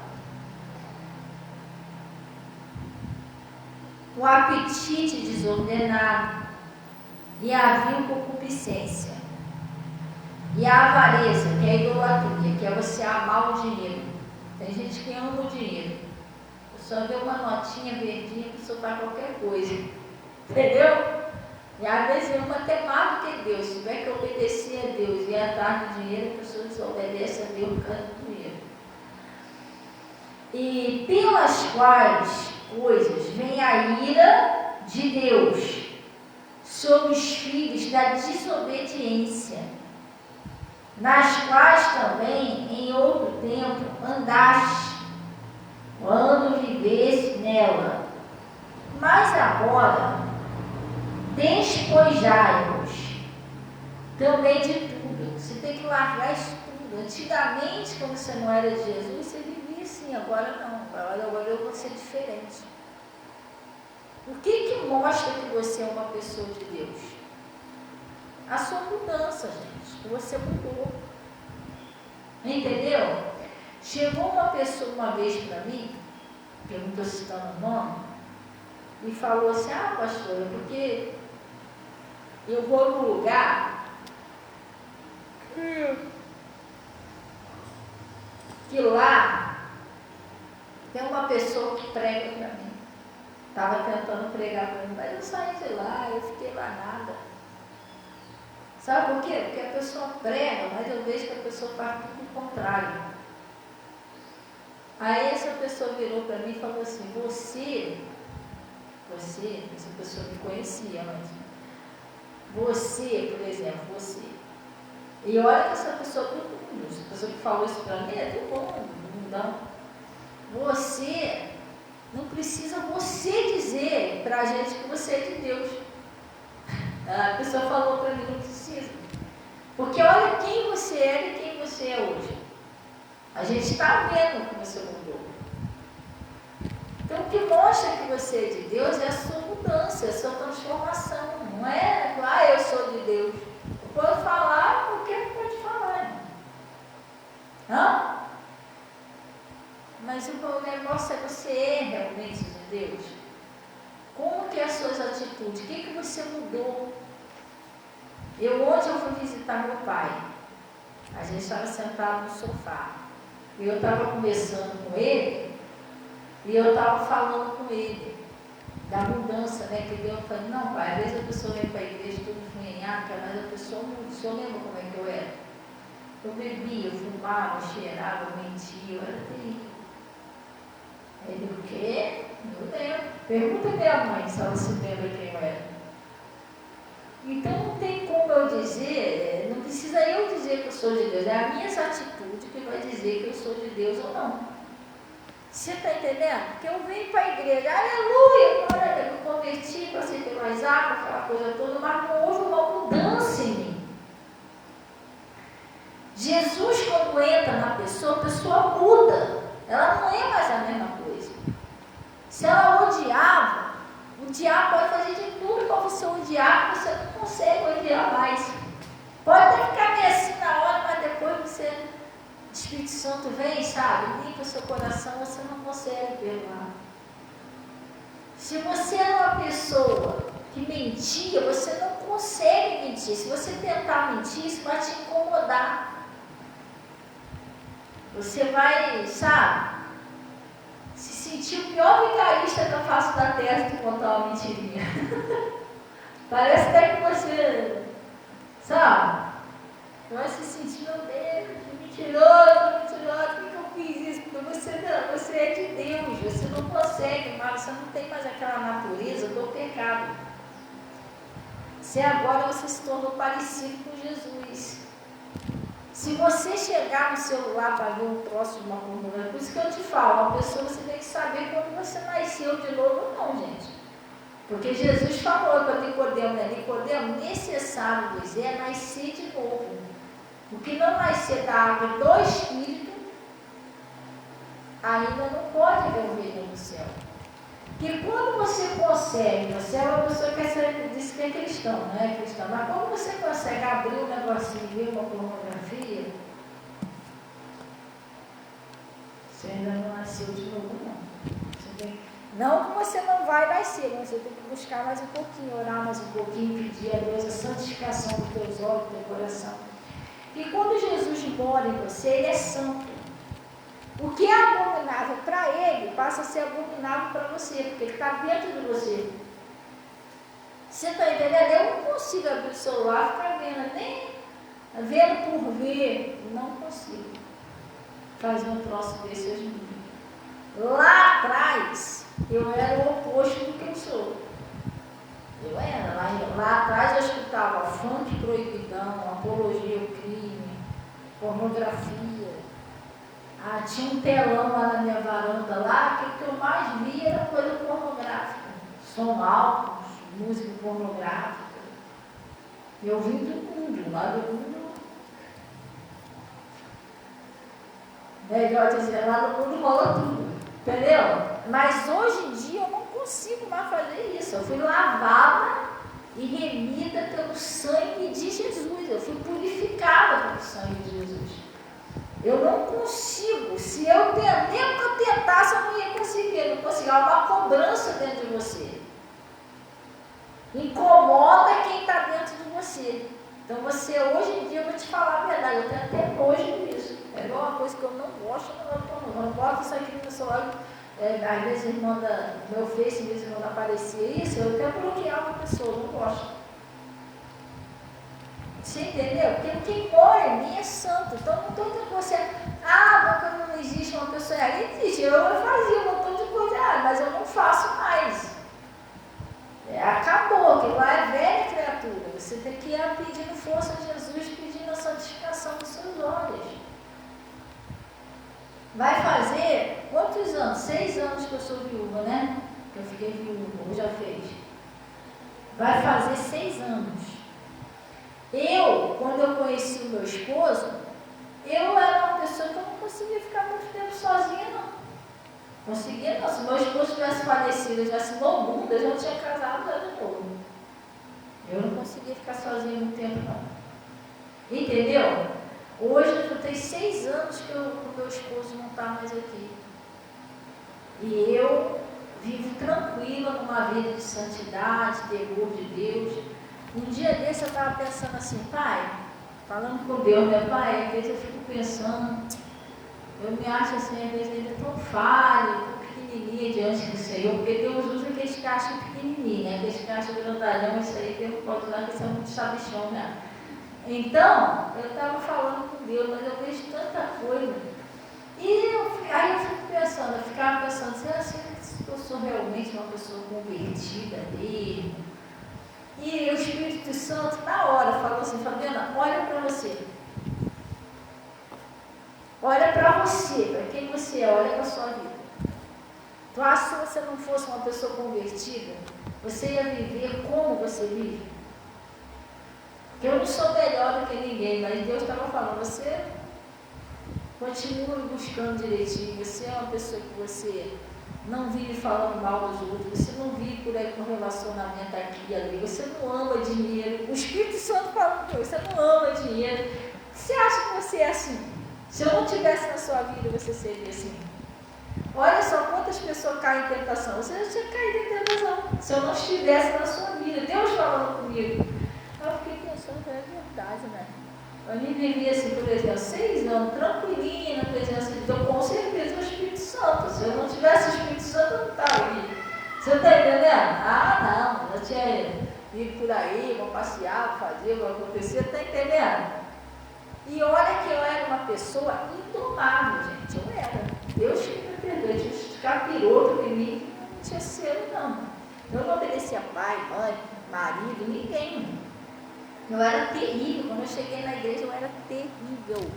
O apetite desordenado e a vil concupiscência. E a avareza, que é a idolatria, que é você amar o dinheiro. Tem gente que ama o dinheiro. A pessoa vê uma notinha verdinha, a pessoa faz qualquer coisa. Entendeu? E às vezes uma até mais do que Deus. Se tiver que obedecer a Deus e atrás do dinheiro, a pessoa desobedece a Deus por causa do dinheiro. E pelas quais coisas vem a ira de Deus sobre os filhos da desobediência, nas quais também em outro tempo andaste, quando viveste nela. Mas agora despojai-vos também de tudo. Você tem que largar isso tudo. Antigamente, quando você não era de Jesus, você vivia assim. Agora não. Agora eu vou ser diferente. O que mostra que você é uma pessoa de Deus? A sua mudança, gente. Que você mudou. Entendeu? Chegou uma pessoa uma vez para mim, que eu não estou citando o nome, e falou assim: ah, pastora, porque eu vou num lugar que lá tem uma pessoa que prega para mim. Estava tentando pregar para mim, mas eu saí de lá, eu fiquei lá nada. Sabe por quê? Porque a pessoa prega, mas eu vejo que a pessoa faz tudo o contrário. Aí essa pessoa virou para mim e falou assim: você, essa pessoa me conhecia antes. Você, por exemplo, E olha que essa pessoa do mundo, essa pessoa que falou isso para mim é do mundo, do mundão. Você não precisa você dizer para a gente que você é de Deus. A pessoa falou para mim, não precisa. Porque olha quem você era e quem você é hoje. A gente está vendo que você mudou. Então o que mostra que você é de Deus é a sua mudança, é a sua transformação. Não é, eu sou de Deus. Eu posso falar porque não pode falar. Hã? Mas o negócio é você é realmente de Deus. Como que é as suas atitudes? O que você mudou? Ontem eu fui visitar meu pai. A gente estava sentado no sofá. E eu estava conversando com ele. E eu estava falando com ele da mudança, né? Que Deus falou, não pai, às vezes a pessoa vem para a igreja tudo funhanhaca, mas a pessoa muda. O senhor lembra como é que eu era? Eu bebia, eu fumava, eu cheirava, eu mentia, eu era terrível. Ele, o quê? Eu lembro. Pergunta a minha mãe se ela se lembra quem eu era. Então não tem como eu dizer, não precisa eu dizer que eu sou de Deus, é a minha atitude que vai dizer que eu sou de Deus ou não. Você está entendendo? Porque eu venho para a igreja, aleluia, olha, eu me converti para aceitar mais água, aquela coisa toda, mas não houve uma mudança em mim. Jesus, quando entra na pessoa, a pessoa muda, ela não é mais a mesma coisa. Se ela odiava, o diabo pode fazer de tudo para você odiar, você não consegue odiar mais. Pode até ficar meio assim na hora, mas depois você, o Espírito Santo vem, sabe, limpa o seu coração, você não consegue perdoar. Se você é uma pessoa que mentia, você não consegue mentir. Se você tentar mentir, isso vai te incomodar. Você vai, sabe, se sentir o pior vigarista da face da terra de contar uma mentirinha. Parece até que você, sabe, vai se sentir, meu Deus, mentiroso, por que eu fiz isso? Porque você é de Deus, você não consegue mais, você não tem mais aquela natureza do pecado. Agora você se tornou parecido com Jesus. Se você chegar no celular para ver um troço de uma pornografia, por isso que eu te falo, uma pessoa você tem que saber quando você nasceu de novo ou não, gente. Porque Jesus falou para Nicodemo, né? Nicodemo, necessário dizer é nascer de novo. O que não nascer da água do Espírito, ainda não pode ver o reino do céu. Porque quando você consegue, você é uma pessoa que diz que é cristão, não é cristão, mas quando você consegue abrir um negocinho e ver uma pornografia, você ainda não nasceu de novo, não. Não que você não vai nascer, mas você tem que buscar mais um pouquinho, orar mais um pouquinho, pedir a Deus a santificação dos teus olhos, do teu coração. E quando Jesus mora em você, ele é santo. O que é abominável para ele passa a ser abominável para você, porque ele está dentro de você. Você está entendendo? Eu não consigo abrir o celular e ficar vendo, nem vendo por ver, não consigo fazer um troço desse hoje em dia. Lá atrás, eu era o oposto do que eu sou. Eu era, lá atrás eu escutava funk proibidão, apologia ao crime, pornografia. Tinha um telão lá na minha varanda, lá, que o que eu mais via era coisa pornográfica. Som alto, música pornográfica. Eu vim do mundo, lá do mundo. Melhor dizer, lá no mundo rola tudo. Entendeu? Mas hoje em dia eu não consigo mais fazer isso. Eu fui lavada e remida pelo sangue de Jesus. Eu fui purificada pelo sangue de Jesus. Eu não consigo, se eu mesmo que eu tentasse, eu não ia conseguir, eu não consigo, há uma cobrança dentro de você. Incomoda quem está dentro de você. Então você, hoje em dia, eu vou te falar a verdade, eu tenho até nojo disso. É igual uma coisa que eu não gosto, eu não boto isso aqui no meu celular, às vezes manda, meu Face, às vezes manda aparecer isso, eu até bloquear uma pessoa, eu não gosto. Você entendeu? Porque quem mora em mim é santo. Então não estou dizendo que você, quando não existe uma pessoa errada, existe. Eu fazia um montão de coisa errada, mas eu não faço mais. Acabou, que lá é velha criatura. Você tem que ir pedindo força a Jesus, pedindo a santificação. Vai fazer quantos anos? 6 anos que eu sou viúva, né? Que eu fiquei viúva, ou já fez. Vai fazer 6 anos. Quando eu conheci o meu esposo, eu era uma pessoa que eu não conseguia ficar muito tempo sozinha, não. Conseguia não. Se meu esposo tivesse falecido, eu tivesse moribunda, eu já tinha casado já de novo. Eu não conseguia ficar sozinha muito tempo, não. Entendeu? Hoje eu tenho 6 anos que o meu esposo não está mais aqui. E eu vivo tranquila numa vida de santidade, temor de Deus. Um dia desse eu estava pensando assim, pai, falando com Deus, meu pai, às vezes eu fico pensando, eu me acho assim, às vezes ainda tão falha, tão pequenininha diante do Senhor, porque Deus usa aqueles cachos pequenininhos, né? Aqueles cachos grandalhão, isso aí Deus pode usar, que são muito sabichão, né? Então, eu estava falando com Deus, mas eu vejo tanta coisa. E aí eu fico pensando, eu ficava pensando, será que eu sou realmente uma pessoa convertida mesmo? E o Espírito Santo, na hora, falou assim, Fabiana, olha para você. Olha para você, para quem você é, olha para a sua vida. Tu acha que se você não fosse uma pessoa convertida, você ia viver como você vive? Porque eu não sou melhor do que ninguém, mas Deus estava falando, você continue buscando direitinho, você é uma pessoa que você não vive falando mal dos outros, você não vive por aí com relacionamento aqui e ali, você não ama dinheiro. O Espírito Santo falando que você não ama dinheiro. Você acha que você é assim? Se eu não tivesse na sua vida, você seria assim? Olha só quantas pessoas caem em tentação. Você já tinha caído em tentação se eu não estivesse na sua vida. Deus falando comigo. Eu fiquei pensando, é verdade, né? Eu me vivia assim, por exemplo, 6 anos, tranquilinha na presença de Deus, com certeza o Espírito Santo. Se eu não tivesse o Espírito Santo, eu não estava aqui. Você está entendendo? Ah, não, eu tinha ido por aí, vou passear, vou fazer, vou acontecer, está entendendo? E olha que eu era uma pessoa indomável, gente, eu era. Deus tinha me perdoado, tinha uns capirotos em mim que não tinha selo, não. Eu não obedecia pai, mãe, marido, ninguém. Eu era terrível, quando eu cheguei na igreja eu era terrível,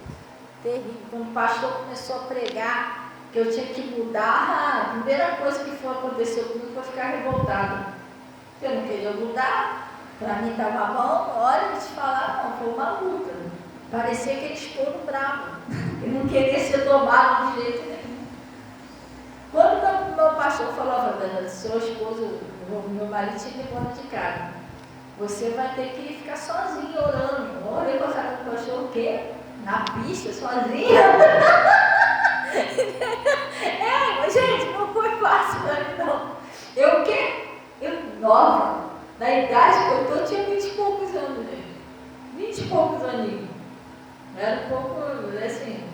terrível. Quando o pastor começou a pregar que eu tinha que mudar, a primeira coisa que foi acontecer comigo foi ficar revoltada. Eu não queria mudar, para mim estava bom, olha, de te falar, não, foi uma luta. Parecia aquele estouro bravo, eu não queria ser tomado de jeito nenhum. Quando meu pastor falou, seu esposo, meu marido tinha que ir embora de casa. Você vai ter que ficar sozinho orando. Olha, eu passava com o pastor o quê? Na pista, sozinha? Mas gente, não foi fácil para mim, não. Eu o quê? Eu nova. Na idade que eu estou, eu tinha 20 e poucos anos, gente. 20 e poucos aninhos. Era um pouco, assim,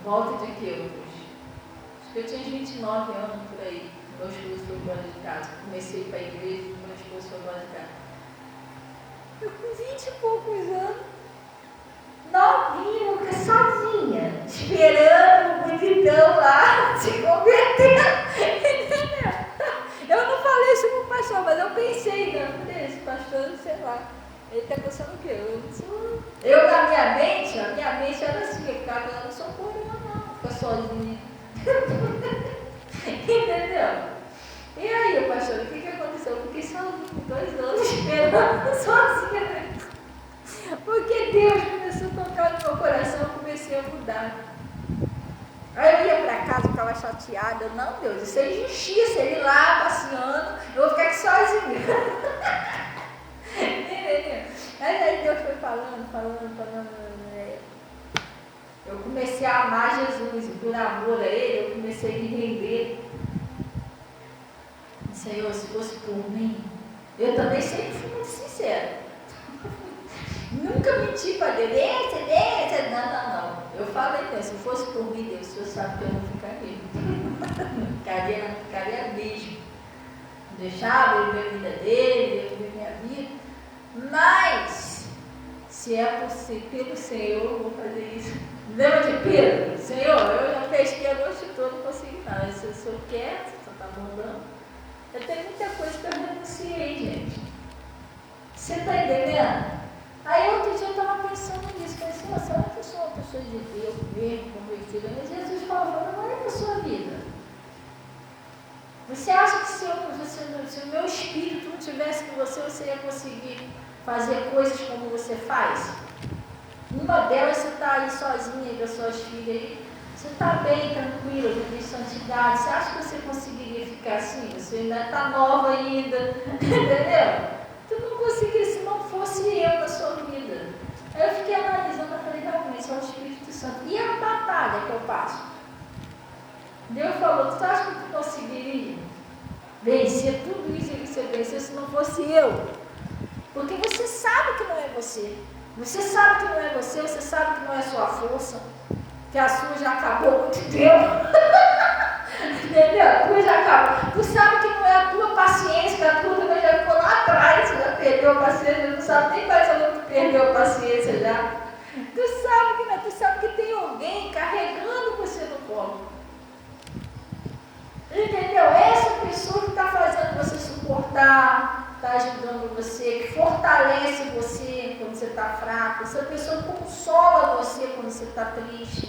volta de quê? Acho que eu tinha 29 anos por aí. Meu esposo foi embora de casa. Comecei para a igreja e meu esposo foi embora de casa. Eu com 20 e poucos anos, novinha, sozinha, esperando o bonitão lá se converter. Entendeu? Eu não falei isso para o pastor, mas eu pensei, não, esse pastor, sei lá, ele está pensando o quê? Eu na minha mente era assim, eu ficava falando, não sou porra, não, ficar sozinha. Entendeu? E aí, pastor, o que aconteceu? Eu fiquei sozinha, 2 anos esperando sozinha. Porque Deus começou a tocar no meu coração, eu comecei a mudar. Aí eu ia para casa, ficava chateada. Não, Deus, isso é injustiça. Ele lá passeando, eu vou ficar aqui sozinha. Entendeu? Aí Deus foi falando. Eu comecei a amar Jesus, e por amor a Ele, eu comecei a me render. Senhor, se fosse por mim, eu também sempre fui muito sincera. Nunca menti para Deus, não. Eu falei, se fosse por mim, Deus, o Senhor sabe que eu não ficaria. Ficaria mesmo. Deixava ele ver a vida dele, eu ver minha vida. Mas, se é possível, pelo Senhor, eu vou fazer isso. Lembra de Pedro? Senhor, eu já pesquei a noite toda, não consegui nada. Se o Senhor quer, se o Senhor está mandando. Eu tenho muita coisa que eu renunciei, gente. Você está entendendo? Aí outro dia eu estava pensando nisso. Falei assim, será que eu sou uma pessoas de Deus mesmo, convertidas, mas Jesus falou, não é a sua vida. Você acha que se o meu espírito não tivesse com você, você ia conseguir fazer coisas como você faz? Uma delas, você está aí sozinha com as suas filhas aí, você está bem, tranquila, vivendo santidade. Você acha que você conseguiria ficar assim? Você ainda está nova ainda, entendeu? Tu não conseguiria se não fosse eu na sua vida. Aí eu fiquei analisando, eu falei, realmente, é o Espírito Santo. E a batalha que eu passo? Deus falou, tu acha que tu conseguiria vencer tudo isso que você venceu se não fosse eu? Porque você sabe que não é você. Você sabe que não é você, você sabe que não é a sua força, que a sua já acabou há muito tempo. Entendeu? A tua já acabou. Tu sabe que não é a tua paciência, que a tua também já ficou lá atrás, você já perdeu a paciência, não sabe nem mais onde tu perdeu a paciência já. Tu sabe que não é, tu sabe que tem alguém carregando você no colo. Entendeu? Essa pessoa que está fazendo você suportar, está ajudando você, que fortalece você quando você está fraco, essa pessoa consola você quando você está triste.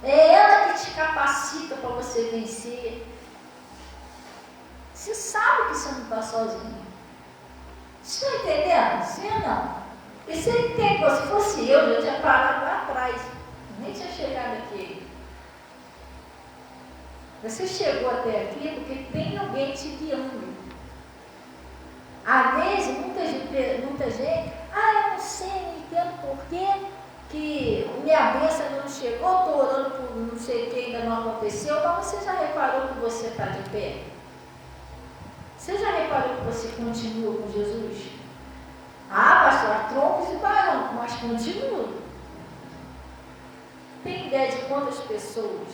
É ela que te capacita para você vencer. Você sabe que você não está sozinho. Você está entendendo? Sim ou não? E você entende, se fosse eu tinha parado lá atrás. Nem tinha chegado aqui. Você chegou até aqui porque tem alguém te guiando. Às vezes, muita gente, eu não sei, não entendo por quê que minha bênção não chegou, estou orando por não sei o que, ainda não aconteceu, mas você já reparou que você está de pé? Você já reparou que você continua com Jesus? Pastor, há troncos e barrancos, mas continua. Tem ideia de quantas pessoas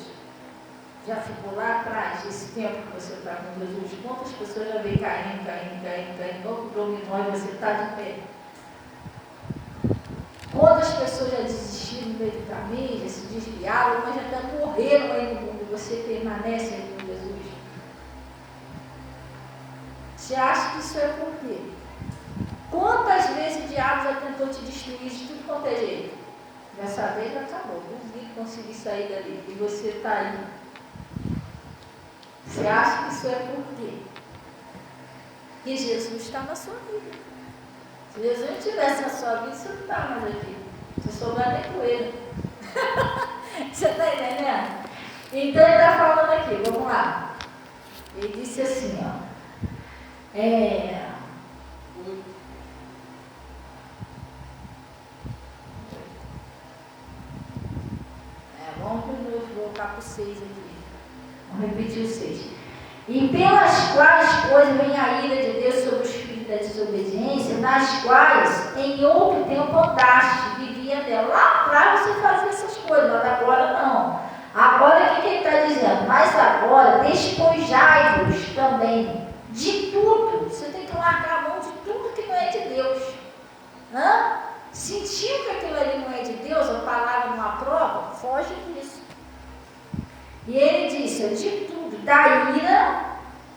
já ficou lá atrás, esse tempo que você está com Jesus? Quantas pessoas já vem caindo, outro dominó e você está de pé? Quantas pessoas já desistiram no meio do caminho, já se desviaram, mas já até morreram aí no mundo, você permanece aí com Jesus? Você acha que isso é por quê? Quantas vezes o diabo já tentou te destruir de tudo quanto é jeito? Dessa vez acabou, ninguém conseguiu sair dali, e você está aí. Você acha que isso é por quê? Que Jesus está na sua vida. Se Jesus não estivesse na sua vida, você não está mais aqui. Você sobrar nem com ele. Você está entendendo? Então ele está falando aqui, vamos lá. Ele disse assim, vamos voltar para o 6 aqui. Vamos repetir o 6. E pelas quais coisas vem a ira de Deus sobre os filhos da desobediência, nas quais em outro tempo andaste, vivia dela. Lá atrás você fazia essas coisas, mas agora não. Agora o que ele está dizendo? Mas agora despojai-vos também de tudo. Você tem que largar a mão de tudo que não é de Deus. Sentiu que aquilo ali não é de Deus, a palavra não aprova, foge disso. E ele disse, de tudo, da ira,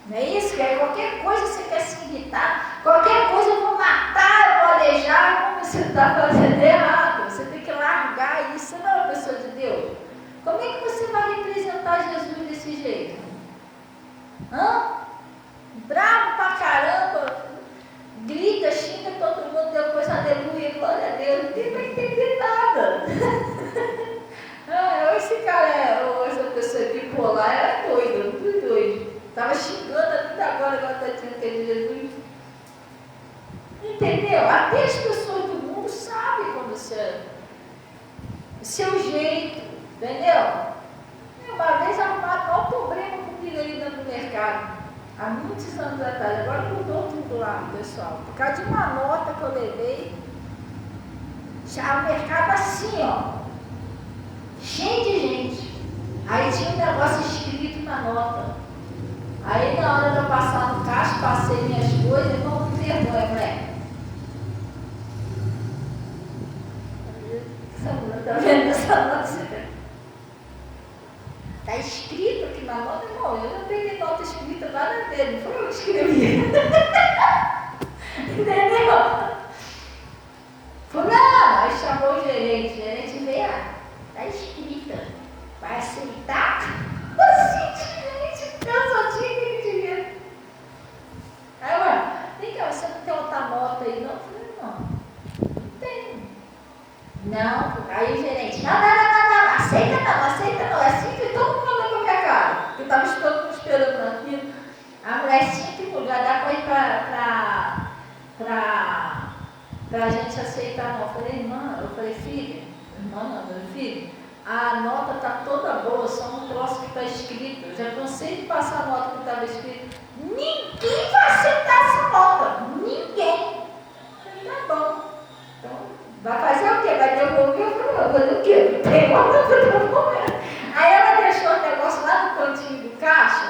não é isso? Que é qualquer coisa você quer se irritar, qualquer coisa eu vou matar, eu vou alejar, como você está fazendo errado. Você tem que largar isso, você não é uma pessoa de Deus. Como é que você vai representar Jesus desse jeito? Bravo pra caramba, grita, xinga todo mundo, depois aleluia, glória a Deus, ninguém vai entender nada. Esse cara, ou essa pessoa bipolar, era doida, muito doido. Estava xingando até agora está dizendo que é de Jesus. Entendeu? Até as pessoas do mundo sabem quando você é o seu jeito, entendeu? Uma vez arrumaram o maior problema comigo ali dentro do mercado, há muitos anos atrás. Agora mudou tudo lá, pessoal. Por causa de uma nota que eu levei, já o mercado assim, cheio de gente. Aí tinha um negócio escrito na nota. Aí na hora de eu passar no caixa, passei minhas coisas, não me vergonha, moleque. Tá vendo essa nota? Está escrito aqui na nota, irmão. Eu não peguei nota escrita, nada dele, não foi eu que escrevi. Entendeu? Não, aí o gerente, não, aceita não, é assim que todo mundo olhou pra minha cara, porque eu estava todo mundo esperando na fila. A mulher 5 já dá para ir para a gente aceitar, não. Eu falei, irmã, filha, irmã não, meu filho, a nota está toda boa, só um troço que está escrito. Eu já cansei de passar a nota que estava escrito. Ninguém vai aceitar essa nota, ninguém. Eu falei, tá bom. Então, vai fazer o quê? Vai devolver? Eu falei, vai fazer o quê? Tem nota para devolver. Aí ela deixou o negócio lá no cantinho do caixa,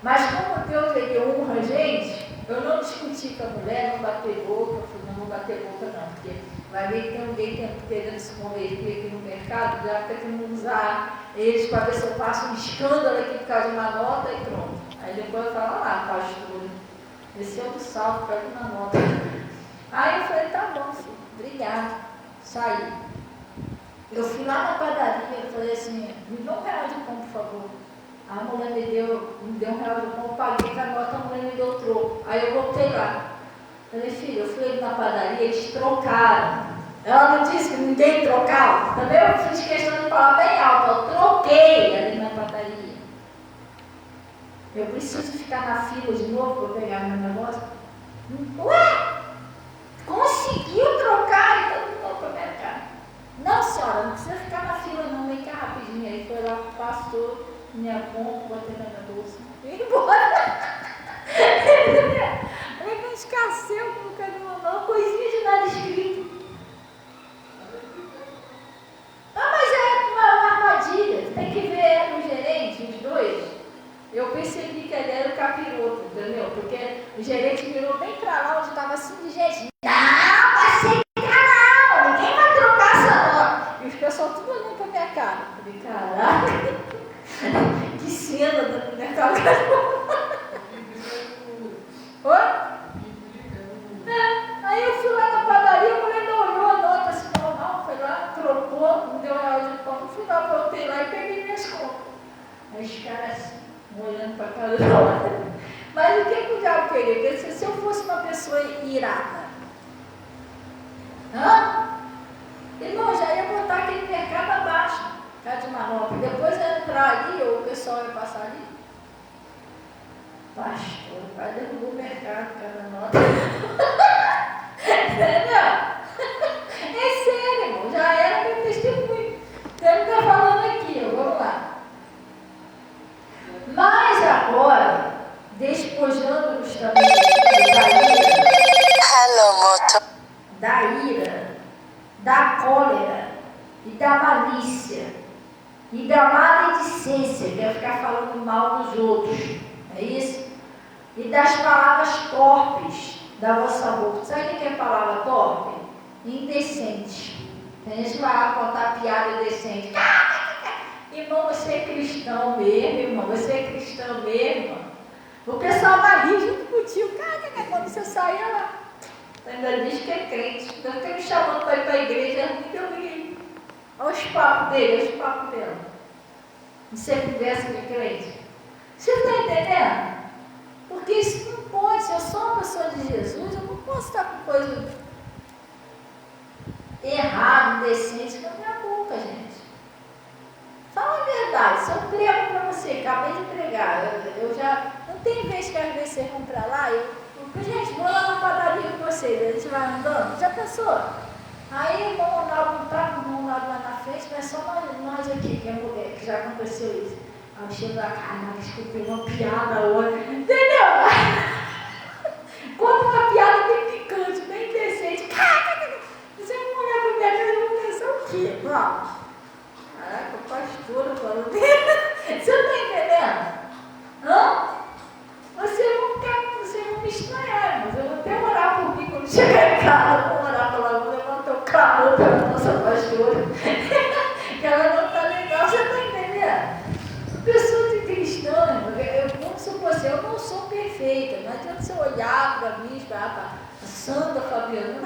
mas como Deus ele honra a gente, eu não discuti com a mulher, não bater boca, eu falei, não bater boca não, porque vai ver que tem alguém querendo se converter aqui no mercado, já está querendo usar eles para ver se eu faço um escândalo aqui por causa de uma nota e pronto. Aí depois eu falo, pastor, desceu do salto para ir na nota. Aí eu falei, tá bom, filho, obrigado, saí. Eu fui lá na padaria, eu falei assim, me dá R$1 de pão, por favor. A mulher me deu R$1 de pão, eu paguei com a nota, a mulher me deu o troco. Aí eu voltei lá. Falei, filho, eu fui na padaria, eles trocaram. Ela não disse que ninguém trocava. Também eu fiz questão de falar bem alto, eu troquei ali na padaria. Eu preciso ficar na fila de novo para pegar meu negócio? Ué? Conseguiu trocar e todo mundo para minha cara. Não, senhora, não precisa ficar na fila não, vem cá rapidinho. Aí foi lá, passou minha conta, botei na minha bolsa e fui embora. Olha que escasseu com o caminhão, não, coisinha de nada escrito. Mas é uma armadilha, tem que ver o gerente, os dois. Eu percebi que ele era o capiroto, entendeu? Porque o gerente virou bem pra lá onde estava assim de gente. Não, aceita não, ninguém vai trocar essa nota. E os pessoal tudo olhando pra minha cara. Eu falei, caraca, que cena da minha cara. Oi? Aí eu fui lá na padaria, a mulher não olhou a nota assim, não, foi lá, trocou, me deu R$1 de pão. No final, voltei lá e peguei minhas contas. Aí os caras assim, olhando para a cara dela. Mas o que o diabo queria? Porque se eu fosse uma pessoa irada, irmão, já ia botar aquele mercado abaixo, cá de manobra. Depois ia entrar ali, ou o pessoal ia passar ali. Pastor, vai derrubar o mercado, cada nota. É sério, irmão, já era meu testemunho. Você não está falando aqui, vamos lá. Mas agora, despojando-nos também da ira, da cólera e da malícia e da maledicência, que é ficar falando mal dos outros, é isso? E das palavras torpes da vossa boca. Sabe o que é palavra torpe? Indecente. Tem gente que vai lá contar piada indecente. Irmão, você é cristão mesmo, irmão, você é cristão mesmo. O pessoal vai rir junto contigo. Quando você sair, ela ainda diz que é crente. Deve ter me chamando para ir para a igreja, eu ri. Olha os papos dele, olha os papos dela. Isso é conversa de crente. Você está entendendo? Porque isso não pode. Se eu sou uma pessoa de Jesus, eu não posso estar com coisa errada, indecente na minha boca, gente. Fala a verdade, se eu prego para você, acabei de pregar, eu já, não tem vez que às vezes vocês vão para lá, gente, vou lá na padaria com vocês, a gente vai andando, já pensou? Aí o irmão Ronaldo não está com o irmão Ronaldo lá na frente, mas só nós aqui, que é mulher, que já aconteceu isso. Aí eu chego lá, caraca, escutei uma piada hoje, entendeu? Conta uma piada bem picante, bem decente, você não olhar para minha cara, eu vou pensar o quê? Vamos. Caraca, pastora falando. Você está entendendo? Vocês vão me estranhar, mas eu vou até orar por mim quando chegar em casa. Vou orar pela ela, vou levantar o clamor pela nossa pastora. Que ela não está legal, você está entendendo? Pessoa de cristã, vamos supor assim, eu não sou perfeita, não adianta você olhar para mim, para Santa Fabiana.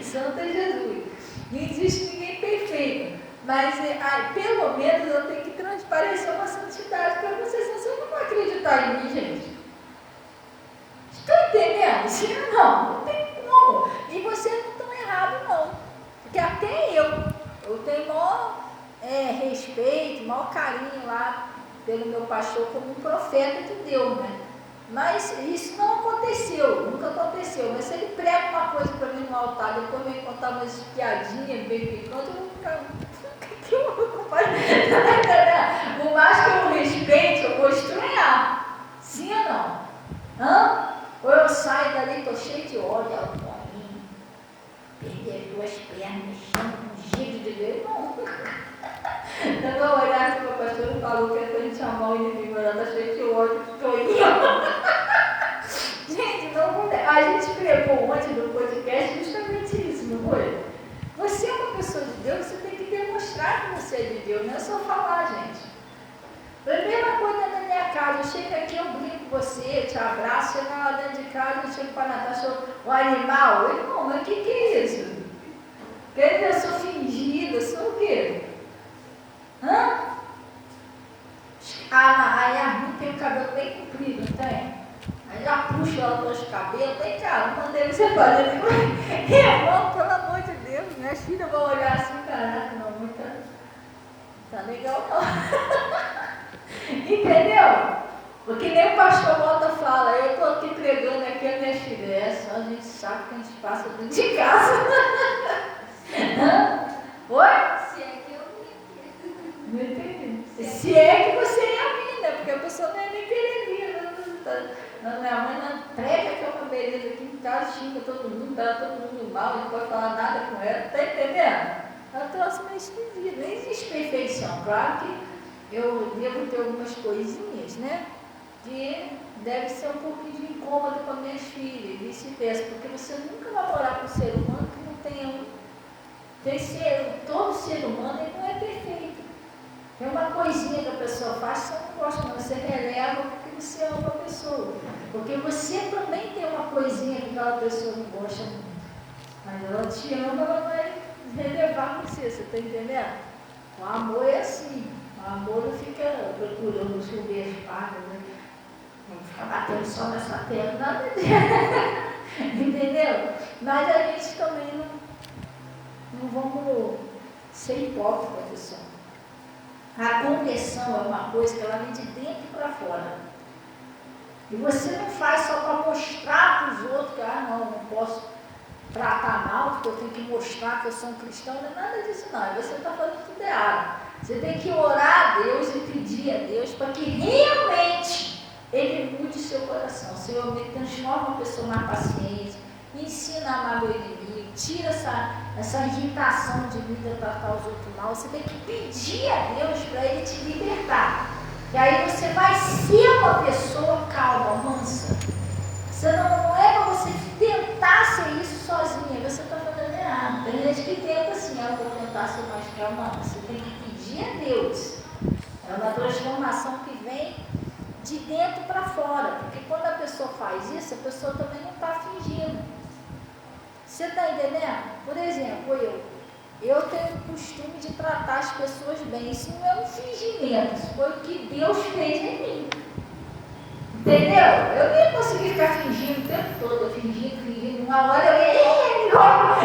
Santa Jesus. Não existe ninguém perfeito. Mas pelo menos eu tenho que transparecer uma santidade para vocês, senão vocês não vão acreditar em mim, gente. Estão entendendo? Não tem como. E vocês não estão errados, não. Porque a Eu tenho maior respeito, maior carinho lá pelo meu pastor como um profeta de Deus, né? Mas isso não aconteceu, nunca aconteceu. Mas se ele prega uma coisa para mim no altar, depois vem contar umas piadinhas, bem picante, eu vou ficar. Por mais que eu o respeite, eu vou estranhar. Sim ou não? Hã? Ou eu saio dali, estou cheio de óleo, perder duas pernas, mexendo com jeito de Deus, não. Então eu vou olhar assim, meu pastor falou que é pra gente chamar o inimigo, ela está cheio de óleo, estou indo. Gente, não acontece. A gente pregou ontem no podcast justamente isso, não foi? Você é uma pessoa de Deus, você tem que demonstrar que você é de Deus, não é só falar, gente. Primeira coisa na minha casa, eu chego aqui, eu brinco com você, te abraço, chego lá dentro de casa, eu chego para a Natasha, sou um animal. Irmão, mas o que é isso? Quer dizer, eu sou fingida, eu sou o quê? Hã? A Yasmin tem o cabelo bem comprido, não tem? Aí já puxo ela pelos cabelos, vem cá, não mandei você fazer. Irmão, pelo amor de Deus, minhas filhas vão olhar assim, caraca, não, muito. Tá legal não. Entendeu? Porque nem o pastor Mota fala, eu estou aqui pregando aqui a minha filha, só a gente sabe que a gente passa dentro de casa. Oi? Se é que eu vim. Não entendi. Se é que você ia vir, né? Porque a pessoa não ia nem querer vir. Minha mãe não prega que é uma beleza aqui em casa, xinga todo mundo, tá todo mundo mal, não pode falar nada com ela, tá entendendo? É um troço meio esquisito, não existe perfeição. Claro que eu devo ter algumas coisinhas, né? Que deve ser um pouquinho de incômodo com as minhas filhas, vice-versa, porque você nunca vai morar com um ser humano que não tenha um. Todo ser humano ele não é perfeito. Tem uma coisinha que a pessoa faz, você não gosta, mas você releva porque você ama a pessoa. Porque você também tem uma coisinha que aquela pessoa não gosta muito. Mas ela te ama, ela vai relevar você, você está entendendo? O amor é assim. O amor não fica procurando subir as pagas, né? Não fica batendo só nessa terra, nada disso. Entendeu? Mas a gente também não vamos ser hipócritas, pessoal. A conversão é uma coisa que ela vem de dentro para fora. E você não faz só para mostrar para os outros que, não posso tratar mal, porque eu tenho que mostrar que eu sou um cristão, não é nada disso não. Você está fazendo tudo errado. Você tem que orar a Deus e pedir a Deus para que realmente Ele mude o seu coração. O Senhor me transforma a pessoa mais paciente, ensina a amar meu inimigo, tira essa irritação de vida tratar os outros mal. Você tem que pedir a Deus para Ele te libertar. E aí você vai ser uma pessoa calma, mansa. Você não é para você tentar ser isso sozinha, você está fazendo errado. Tem gente que tenta assim, eu vou tentar ser mais calma. Você tem que pedir a Deus. É uma transformação que vem de dentro para fora. Porque quando a pessoa faz isso, a pessoa também não está fingindo. Você está entendendo? Por exemplo, eu tenho o costume de tratar as pessoas bem. Isso não é um fingimento, isso foi o que Deus fez em mim. Entendeu? Eu nem consegui ficar fingindo o tempo todo, fingindo. Uma hora eu ia, igual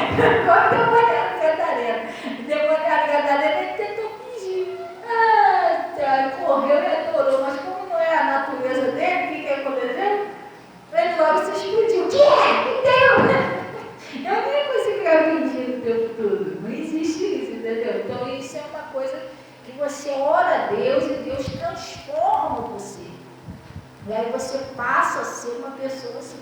demoniado Gadareno. Demoniado Gadareno, ele tentou fingir. Correu e adorou, mas como não é a natureza dele, o que aconteceu? Ele logo se explodiu. O que é? Entendeu? Eu nem consegui ficar fingindo o tempo todo. Não existe isso, entendeu? Então isso é uma coisa que você ora a Deus e Deus transforma você. E aí você passa a ser uma pessoa assim.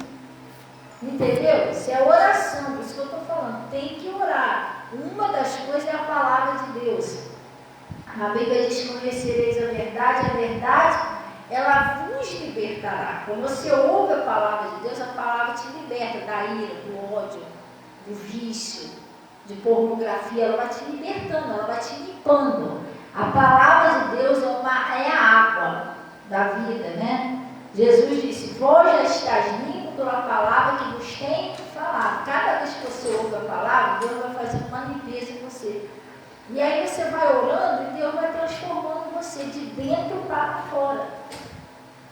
Entendeu? Isso é oração, por isso que eu estou falando. Tem que orar. Uma das coisas é a palavra de Deus. A Bíblia diz: conhecereis a verdade, ela vos libertará. Quando você ouve a palavra de Deus, a palavra te liberta da ira, do ódio, do vício, de pornografia. Ela vai te libertando, ela vai te limpando. A palavra de Deus é a água da vida, né? Jesus disse: vós já estás limpo pela palavra que vos tem falado. Cada vez que você ouve a palavra, Deus vai fazer uma limpeza em você. E aí você vai orando e Deus vai transformando você de dentro para fora.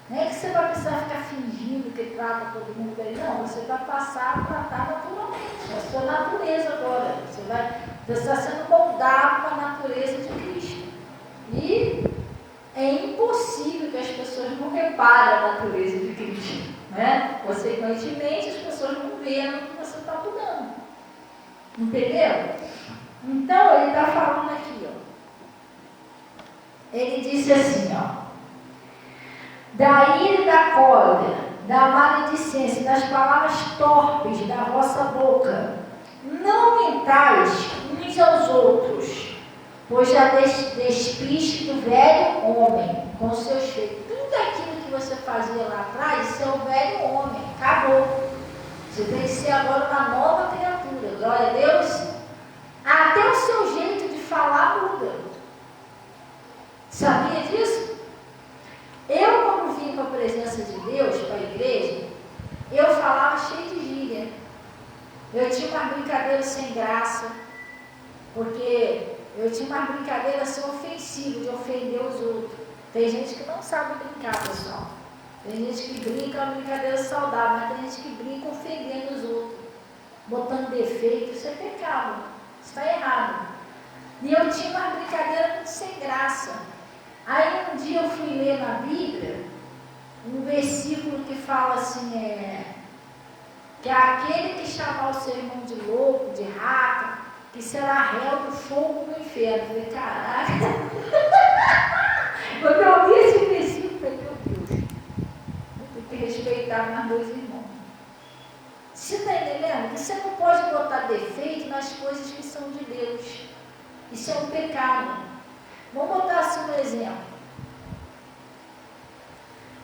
Não é que você vai precisar ficar fingindo que trata todo mundo bem. Não, você vai passar a tratar naturalmente. É a sua natureza agora. Você está sendo moldado para a natureza de Cristo, né? Consequentemente, as pessoas não veem o que você está mudando. Entendeu? Então, ele está falando aqui, ó. Ele disse assim, ó. Da ira e da cólera, da maledicência, das palavras torpes da vossa boca, não mentais uns aos outros, pois já despiste do velho homem com seus feitos. Tudo aquilo que você fazia lá atrás, isso é o velho homem, acabou. Você tem que ser agora uma nova criatura, glória a Deus. Até o seu jeito de falar muda. Sabia disso? Eu, quando vim para a presença de Deus, para a igreja, eu falava cheio de gíria. Eu tinha uma brincadeira sem graça, porque eu tinha uma brincadeira assim ofensiva, de ofender os outros. Tem gente que não sabe brincar, pessoal. Tem gente que brinca uma brincadeira saudável, mas tem gente que brinca ofendendo os outros, botando defeito. Isso é pecado, isso está errado. E eu tinha uma brincadeira muito sem graça. Aí um dia eu fui ler na Bíblia um versículo que fala assim, que é aquele que chamar o seu irmão de louco, de raca, que será réu do fogo do inferno. Eu falei, caraca. Quando eu li esse versículo, eu falei, meu Deus, eu tenho que respeitar meus dois irmãos. Você está entendendo? Você não pode botar defeito nas coisas que são de Deus. Isso é um pecado. Vamos botar assim um exemplo.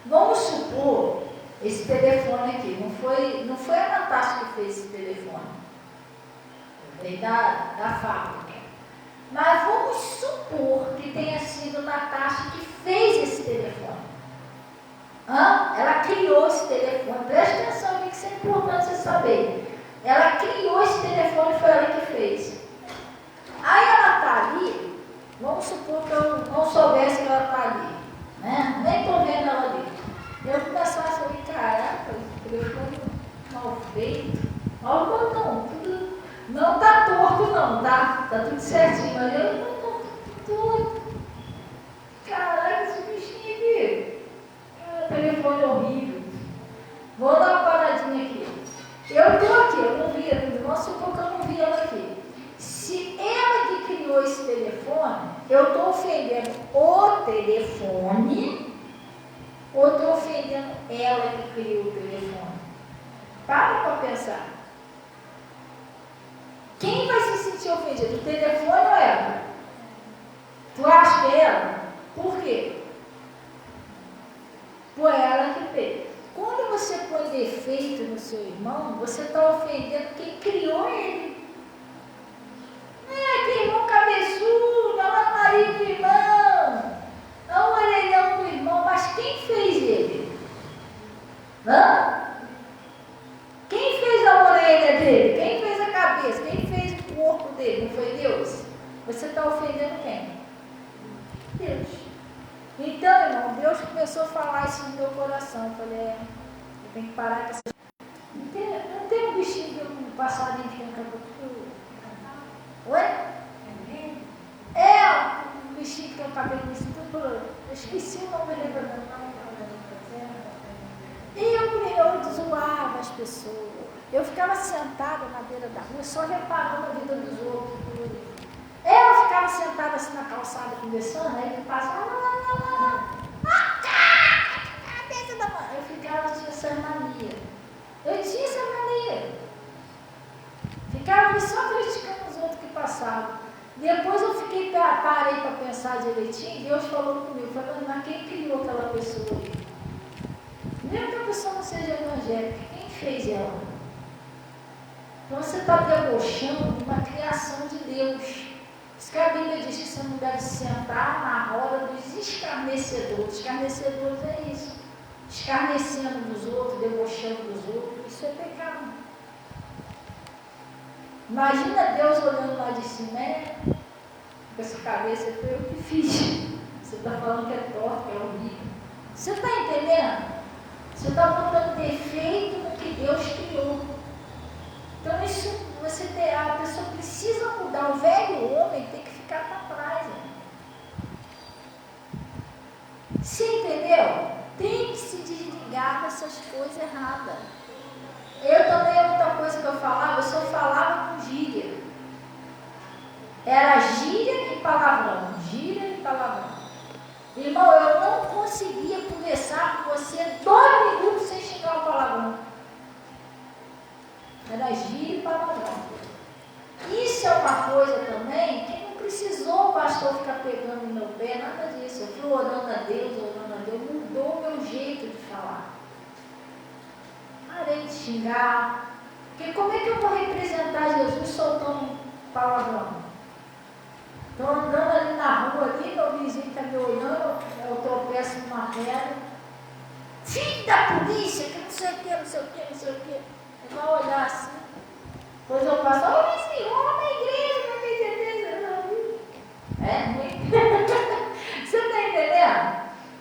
Vamos supor, esse telefone aqui, não foi a Natasha que fez esse telefone, veio da fábrica. Mas vamos supor que tenha sido a Natasha que fez esse telefone. Ela criou esse telefone. Presta atenção aqui que isso é importante você saber. Ela criou esse telefone e foi ela que fez. Aí ela está ali. Vamos supor que eu não soubesse que ela está ali, né? Nem estou vendo ela ali. Eu começasse a ver, caraca, o telefone mal feito. Olha o botão, tudo. Não está torto não, tá? Está tudo certinho, mas eu não estou torto. Caraca, esse bichinho aqui. Telefone horrível. Vou dar uma paradinha aqui. Eu estou aqui, eu não vi, vamos supor que eu não vi ela aqui. Se ela que criou esse telefone, eu estou ofendendo o telefone ou estou ofendendo ela que criou o telefone? Para pensar. Quem vai se sentir ofendido? O telefone ou ela? Tu acha que é ela? Por quê? Por ela que fez. Quando você põe defeito no seu irmão, você está ofendendo quem criou ele. Que irmão cabeçudo, é o marido do irmão, é o orelhão do irmão, mas quem fez ele? Quem fez a orelha dele? Quem fez a cabeça? Quem fez o corpo dele? Não foi Deus? Você está ofendendo quem? Deus. Então, irmão, Deus começou a falar isso no meu coração. Eu falei, eu tenho que parar com essa... Não tem um bichinho, um passarinho que tem um cabelo. Oi? Um bichinho que tem um cabelo tudo. Eu esqueci o nome dele. Eu zoava as pessoas. Eu ficava sentada na beira da rua, só reparando a vida dos outros. Eu ficava sentada assim na calçada conversando, aí ele passava. Eu ficava, tinha essa mania. Eu tinha essa mania. Ficava ali só criticando os outros que passavam. Depois eu parei para pensar direitinho, Deus falou comigo, falando, mas quem criou aquela pessoa aí? Mesmo que a pessoa não seja evangélica, quem fez ela? Então você está debochando de uma criação de Deus. Diz que a Bíblia diz que você não deve sentar na roda dos escarnecedores. Escarnecedores é isso. Escarnecendo dos outros, debochando dos outros, isso é pecado. Imagina Deus olhando lá de cima, com essa cabeça, foi eu que fiz. Você está falando que é torto, que é horrível. Você está entendendo? Você está botando defeito no que Deus criou. Então isso, a pessoa precisa mudar. O velho homem tem que ficar para trás. Você entendeu? Tem que se Era gíria e palavrão. Gíria e palavrão. Irmão, eu não conseguia conversar com você 2 minutos sem xingar o palavrão. Era gíria e palavrão. Isso é uma coisa também que não precisou o pastor ficar pegando no meu pé, nada disso. Eu fui orando a Deus, mudou o meu jeito de falar. Parei de xingar. Porque como é que eu vou representar Jesus soltando palavrão? Estou andando ali na rua, ali, meu vizinho está me olhando, eu tropeço numa pedra. Filho da polícia, que não sei o que, não sei o que, não sei o que. Ele vai olhar assim. Depois eu passo, ô vizinho, vamos na igreja, não tem certeza. É ruim. Você está entendendo?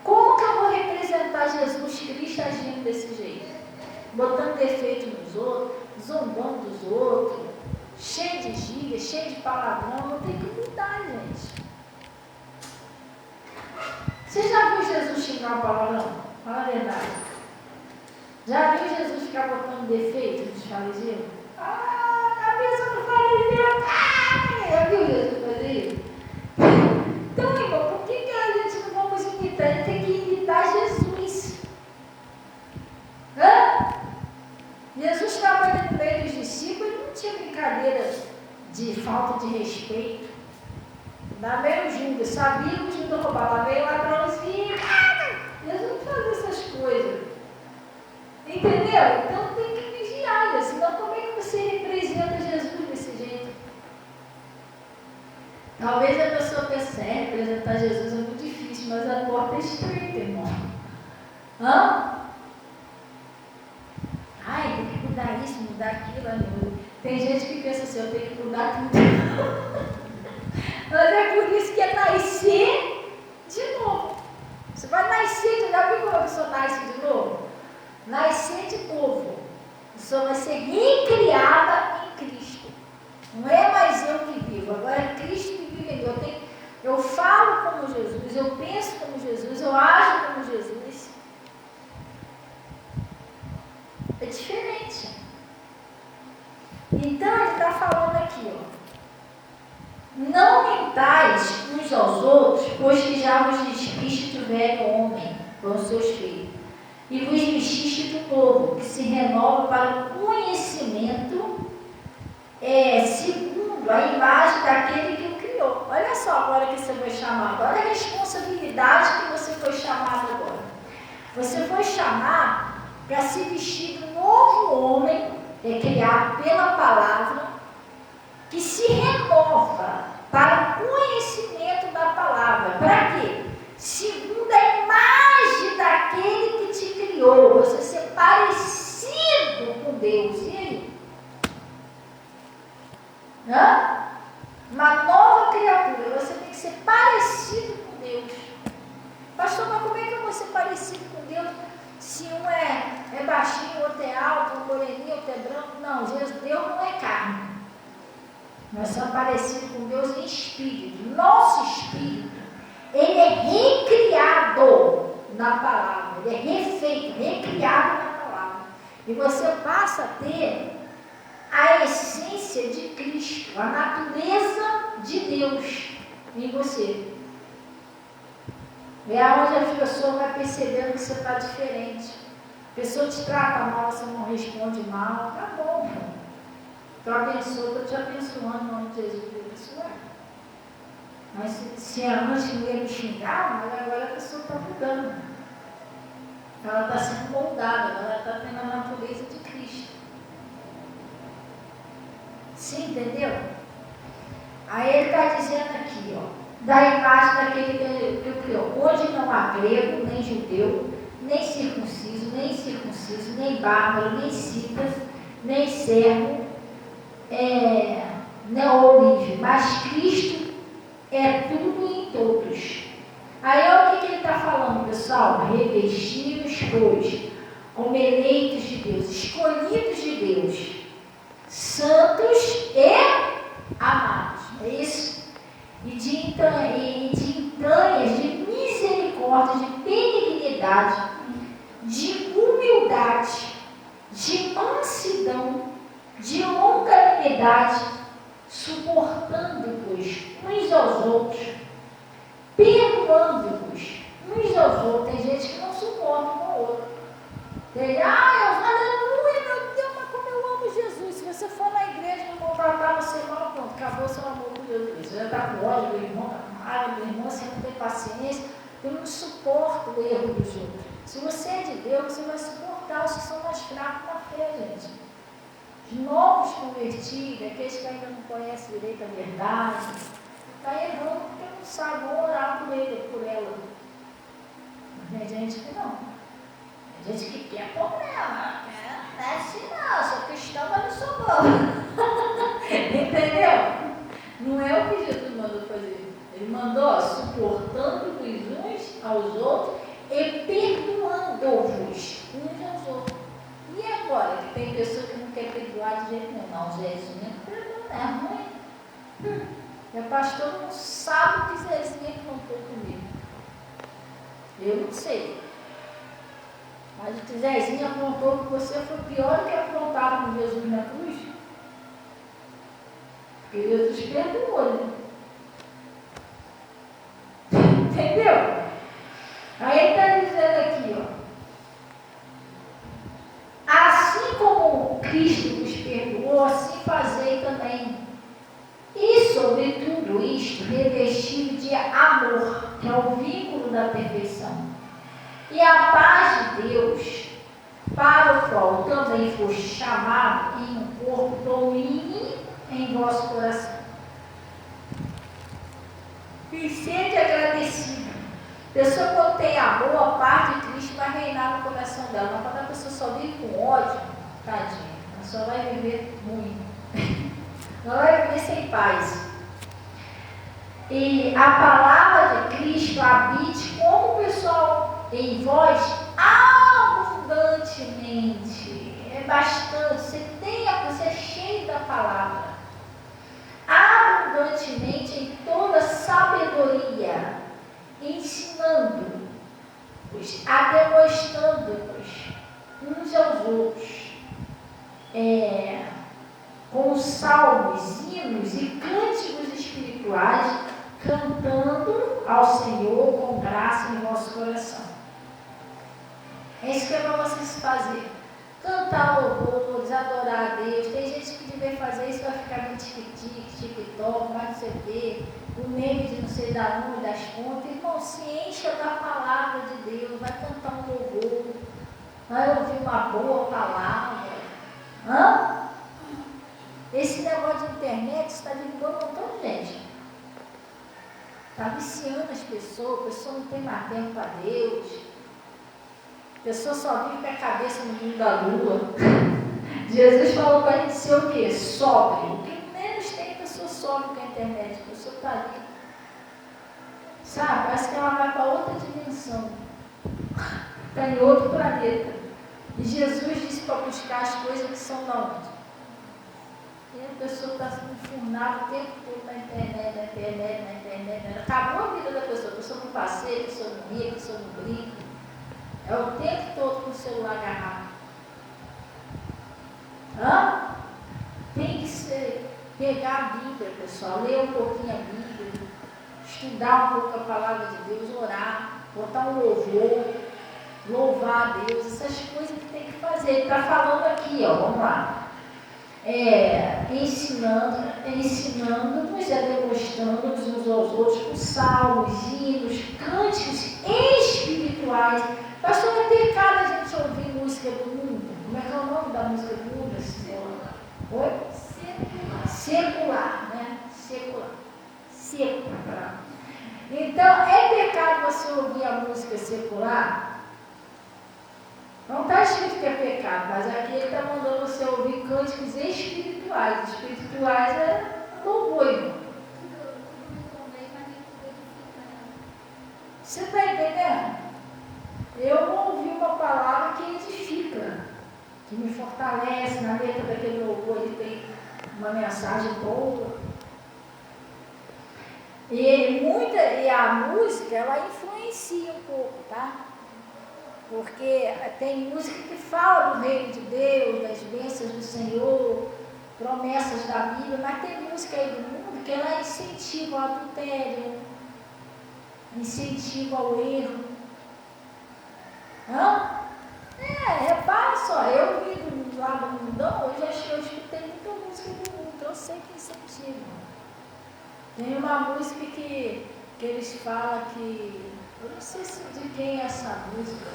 Como que eu vou representar Jesus Cristo agindo desse jeito? Botando defeito nos outros, zombando dos outros, cheio de gíria, cheio de palavrão. Eu tenho que mudar, gente. Você já viu Jesus xingar um palavrão? Fala a verdade. Já viu Jesus ficar botando defeito nos fariseus? Ah, a cabeça do fariseu. Já viu Jesus fazer isso? Então, irmão, por que a gente não vamos imitar? A gente tem que imitar Jesus. Jesus estava ali no meio dos discípulos, ele não tinha brincadeira de falta de respeito. Lá veio o Judas, sabia que o Judas roubava, lá veio o ladrãozinho. Jesus não fazia essas coisas. Entendeu? Então tem que vigiar, senão como é que você representa Jesus desse jeito? Talvez a pessoa pense, representar Jesus é muito difícil, mas a porta é estreita, irmão. Ai, tem que mudar isso, mudar aquilo. Tem gente que pensa assim, eu tenho que mudar tudo. Mas é por isso que é nascer de novo. Você vai nascer, já viu como a pessoa nasce de novo? Nascer de novo. A pessoa vai ser recriada em Cristo. Não é mais eu que vivo, agora é Cristo que vive em mim. Eu falo como Jesus, eu penso como Jesus, eu ajo como Jesus. É diferente. Então ele está falando aqui, não mentais uns aos outros, pois que já vos despiste do velho homem com os seus filhos, e vos vestiste do novo, que se renova para o conhecimento, segundo a imagem daquele que o criou. Olha só agora que você foi chamado, olha a responsabilidade que você foi chamado agora. Você foi chamado para se vestir do novo homem, criado pela palavra, que se renova para o conhecimento da palavra. Para quê? Segundo a imagem daquele que te criou, você ser parecido com Deus. E aí? Uma nova criatura, você tem que ser parecido com Deus. Pastor, mas como é que eu vou ser parecido com Deus? Se um é baixinho, outro é alto, um moreninho, outro é branco. Não, Deus não é carne. Nós somos parecidos com Deus em espírito. Nosso espírito, ele é recriado na palavra. Ele é refeito, recriado na palavra. E você passa a ter a essência de Cristo, a natureza de Deus em você. É onde a pessoa vai percebendo que você está diferente. A pessoa te trata mal, você não responde mal. Tá bom, tu abençoa, estou te abençoando em nome de Jesus. Abençoar. Mas se antes não ia me xingar, mas agora a pessoa está mudando. Ela está sendo moldada, ela está tendo a natureza de Cristo. Sim, entendeu? Aí ele está dizendo aqui, da imagem daquele que o criou, onde não há grego, nem judeu, nem circunciso, nem bárbaro, nem cita, nem servo, não livre, mas Cristo é tudo em todos. Aí olha o que ele está falando, pessoal. Revesti-nos, pois, como eleitos de Deus, escolhidos de Deus, santos e amados. É isso? E de entranhas, de misericórdia, de benignidade, de humildade, de mansidão, de longanimidade, suportando-vos uns aos outros, perdoando-vos uns aos outros. Tem gente que não suporta um ao outro. Tem, aleluia, meu Deus, mas como eu amo Jesus. Se você for na igreja e não maltratar você mal, pronto, acabou seu amor por Jesus. Você já está com ódio do irmão, está com raiva do irmão, você não tem paciência, você não suporta o erro dos outros. Se você é de Deus, você vai suportar os que são mais fracos na fé, gente. Os novos convertidos, aqueles que ainda não conhecem direito a verdade, está errando porque não sabe orar por ele, por ela. Mas tem gente que não. Tem gente que quer problema. Não é assim não, sou cristão, mas não sou boa. Entendeu? Não é o que Jesus mandou fazer. Ele mandou suportando-vos uns aos outros e perdoando-vos uns aos outros. E agora, que tem pessoa que não quer perdoar de jeito nenhum. Não, Zezinha não perdoa, não é ruim. Meu pastor não sabe o que Zezinha contou comigo. Eu não sei. Mas o que Zezinha contou com você foi pior do que apontaram com Jesus na cruz. Porque Jesus perdoou, né? Entendeu? Aí ele está dizendo aqui, ó. Assim como Cristo vos perdoou, assim fazei também. E sobre tudo isto, revestido de amor, que é o vínculo da perfeição. E a paz de Deus, para o qual também foste chamado em um corpo, domine em vosso coração. E sede agradecido. A pessoa, quando tem amor, a paz de Cristo vai reinar no coração dela. Mas quando a pessoa só vive com ódio, tadinha, ela só vai viver ruim. Ela vai viver sem paz. E a palavra de Cristo habite como pessoal em vós abundantemente. É bastante. Você é cheio da palavra. Abundantemente em toda sabedoria, ensinando-vos, ademostrando-vos uns aos outros, com salmos, hinos e cânticos espirituais, cantando ao Senhor com graça em vosso coração. É isso que é para vocês fazerem. Cantar louvores, adorar a Deus. Tem gente que devia fazer isso, vai ficar no TikTok, mais não sei o quê, o meme de não sei da onde, das contas. Irmão, se encha da palavra de Deus, vai cantar um louvor, vai ouvir uma boa palavra. Esse negócio de internet está derrubando um montão de gente. Está viciando as pessoas, a pessoa não tem mais tempo para Deus. A pessoa só vive com a cabeça no mundo da lua. Jesus falou para a gente ser o quê? Sóbrio. O que menos tem pessoa sóbria com a internet. A pessoa está ali. Sabe? Parece que ela vai para outra dimensão. Está em outro planeta. E Jesus disse para buscar as coisas que são da onde? E a pessoa está sendo enfurnada o tempo todo na internet. Acabou a vida da pessoa. A pessoa não passeia, a pessoa não ri, a pessoa não brinca. É o tempo todo com o celular agarrado. Tem que pegar a Bíblia, pessoal, ler um pouquinho a Bíblia, estudar um pouco a palavra de Deus, orar, botar um louvor, louvar a Deus, essas coisas que tem que fazer. Ele está falando aqui, ó, vamos lá. Ensinando-nos, demonstrando-nos uns aos outros com salmos, hinos, cânticos espirituais. Pastor, é pecado a gente ouvir música do mundo. Como é que é o nome da música do mundo? Oi? Secular, né? Secular. Então, é pecado você ouvir a música secular? Não está escrito que é pecado, mas aqui ele está mandando você ouvir cânticos espirituais. Espirituais é louvor, irmão. Você está entendendo? Eu ouvi uma palavra que edifica, que me fortalece. Na letra daquele louvor ele tem uma mensagem boa. E a música, ela influencia um pouco, tá? Porque tem música que fala do reino de Deus, das bênçãos do Senhor, promessas da Bíblia, mas tem música aí do mundo que ela incentiva o adultério, incentiva o erro. Repara só, eu vi lá do mundão, eu escutei muita música do mundo, então eu sei que incentiva. Tem uma música que eles falam que, eu não sei de quem é essa música,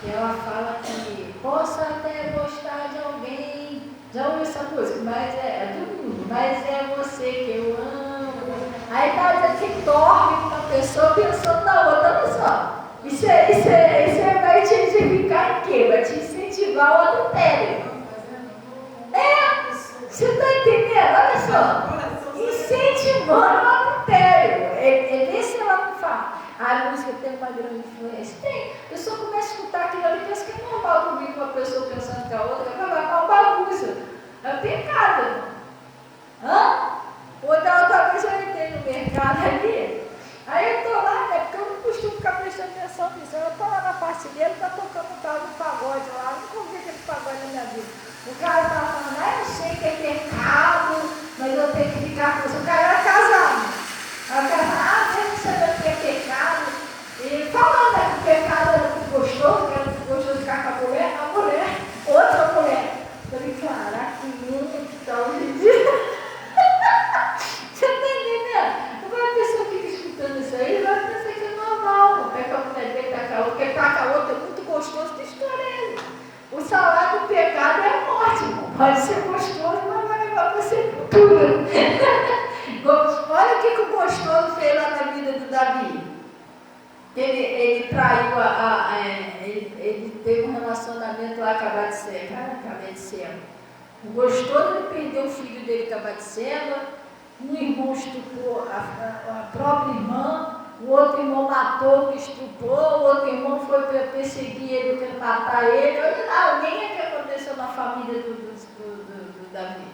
que ela fala que posso até gostar de alguém, já ouviu essa música, mas é do mundo, mas é você que eu amo. Aí tá dizendo que dorme com uma pessoa pensando na outra, olha só. Isso vai te edificar em quê? Vai te incentivar ao adultério. Você está entendendo? Olha só. Incentivando o adultério. É desse ela não fala. A música tem uma grande influência. Tem. A pessoa começa a escutar aquilo ali, pensa que é normal dormir com uma pessoa pensando que a outra vai uma bagunça. É pecado, irmão. Outra vez eu entrei no mercado ali. Aí eu estou lá, né? Porque eu não costumo ficar prestando atenção nisso. Eu estou lá na partilheira, está tocando um tal de pagode lá. Eu nunca ouvi aquele pagode na minha vida. O cara estava falando, eu não sei o que é pecado, mas eu tenho que ficar com você. O cara era casado. Aí o cara falava, mesmo sabendo o que é pecado. E falando, né, que o pecado era muito gostoso, que era muito gostoso ficar com a mulher, outra mulher. Eu falei, caraca, que mundo que está hoje em dia. Você está entendendo? Agora a pessoa fica escutando isso aí, vai pensar que é normal. Não pega a mulher dele, taca a outra, porque taca a outra é muito gostoso, que história é essa? O salário do pecado é a morte, irmão. Pode ser gostoso, mas vai levar para a sepultura. Olha o que o gostoso fez lá na vida do Davi. Ele traiu ele teve um relacionamento lá com a Batseba. O gostoso, ele perdeu o filho dele com a Batseba. Um irmão estuprou a própria irmã, o outro irmão matou, que estuprou, o outro irmão foi perseguir ele, quer matar ele. Alguém é que aconteceu na família do Davi.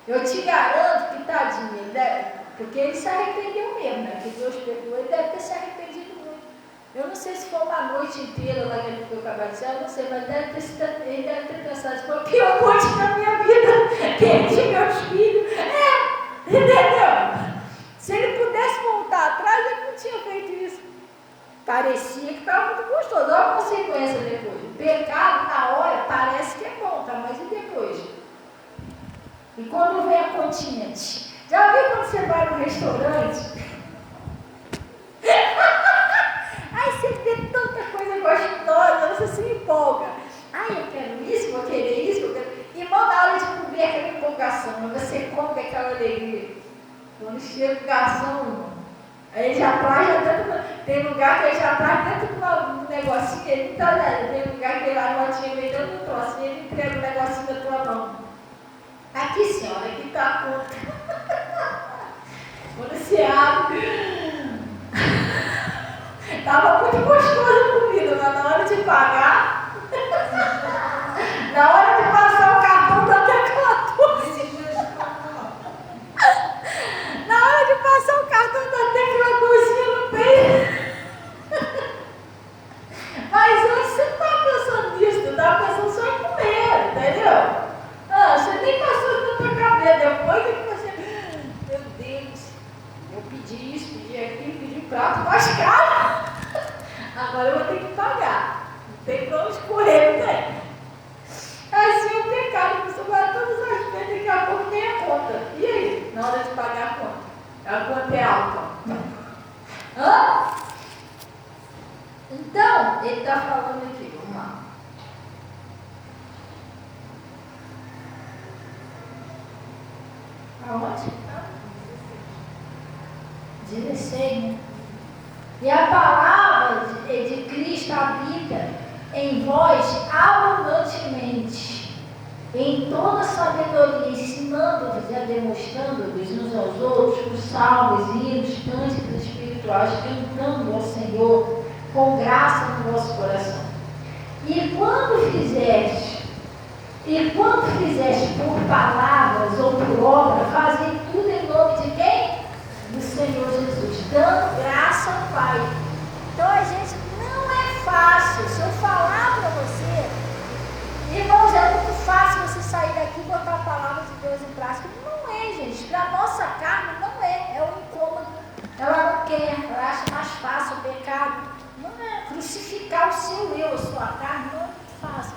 Eu te garanto que, tadinho, porque ele se arrependeu mesmo, né? Que Deus perdoou, ele deve ter se arrependido muito. Eu não sei se foi uma noite inteira lá que ele ficou acabado de dizer, eu não sei, mas ele deve ter pensado, foi a pior noite da minha vida, perdi meus filhos. Entendeu? Se ele pudesse voltar atrás, ele não tinha feito isso. Parecia que estava muito gostoso. Olha a consequência depois. O pecado, na hora, parece que é bom, tá? Mas e depois? E quando vem a continha? Já viu quando você vai no restaurante? Aí você vê tanta coisa gostosa, você se empolga. Ai, eu quero isso, vou querer isso, vou querer. Irmão, na hora de comer aquela empolgação, mas você come aquela alegria. Quando chega o garçom, aí já traz dentro, tem lugar que ele já traz dentro do negocinho, ele não tá dentro, tem lugar que ele lá não tinha meio dentro do troço, e ele entrega o negocinho da tua mão. Aqui, senhora, aqui tá a conta. Quando você abre, tava muito gostosa a comida, mas na hora de pagar, na hora de passar o cartão, dá até aquela tosse. Na hora de passar o cartão, dá até aquela dorzinha no peito. Mas hoje você não está pensando nisso, você está pensando só em comer, entendeu? Você nem passou na tua cabeça. Depois que você, meu Deus, eu pedi isso, pedi aquilo, pedi um prato mais caro. Agora eu vou ter que pagar. Não tem pra onde correr, não tem? Assim é o pecado, você vai todas as vezes, daqui a pouco tem a conta. E aí? Na hora de pagar a conta? A conta é alta. Então, ele está falando aqui, vamos lá. Aonde? 16, né? E a palavra de Cristo habita em vós abundantemente, em toda sabedoria, ensinando-vos e demonstrando-vos uns aos outros, por salmos, hinos, cânticos espirituais, cantando ao Senhor, com graça no vosso coração. E quando fizeste por palavras ou por obra, fazei tudo em nome de quem? Do Senhor Jesus, dando graça ao Pai. Então a gente não é fácil. Se eu falar para você, irmãos, é muito fácil você sair daqui o seu eu, a sua carne, não é muito fácil.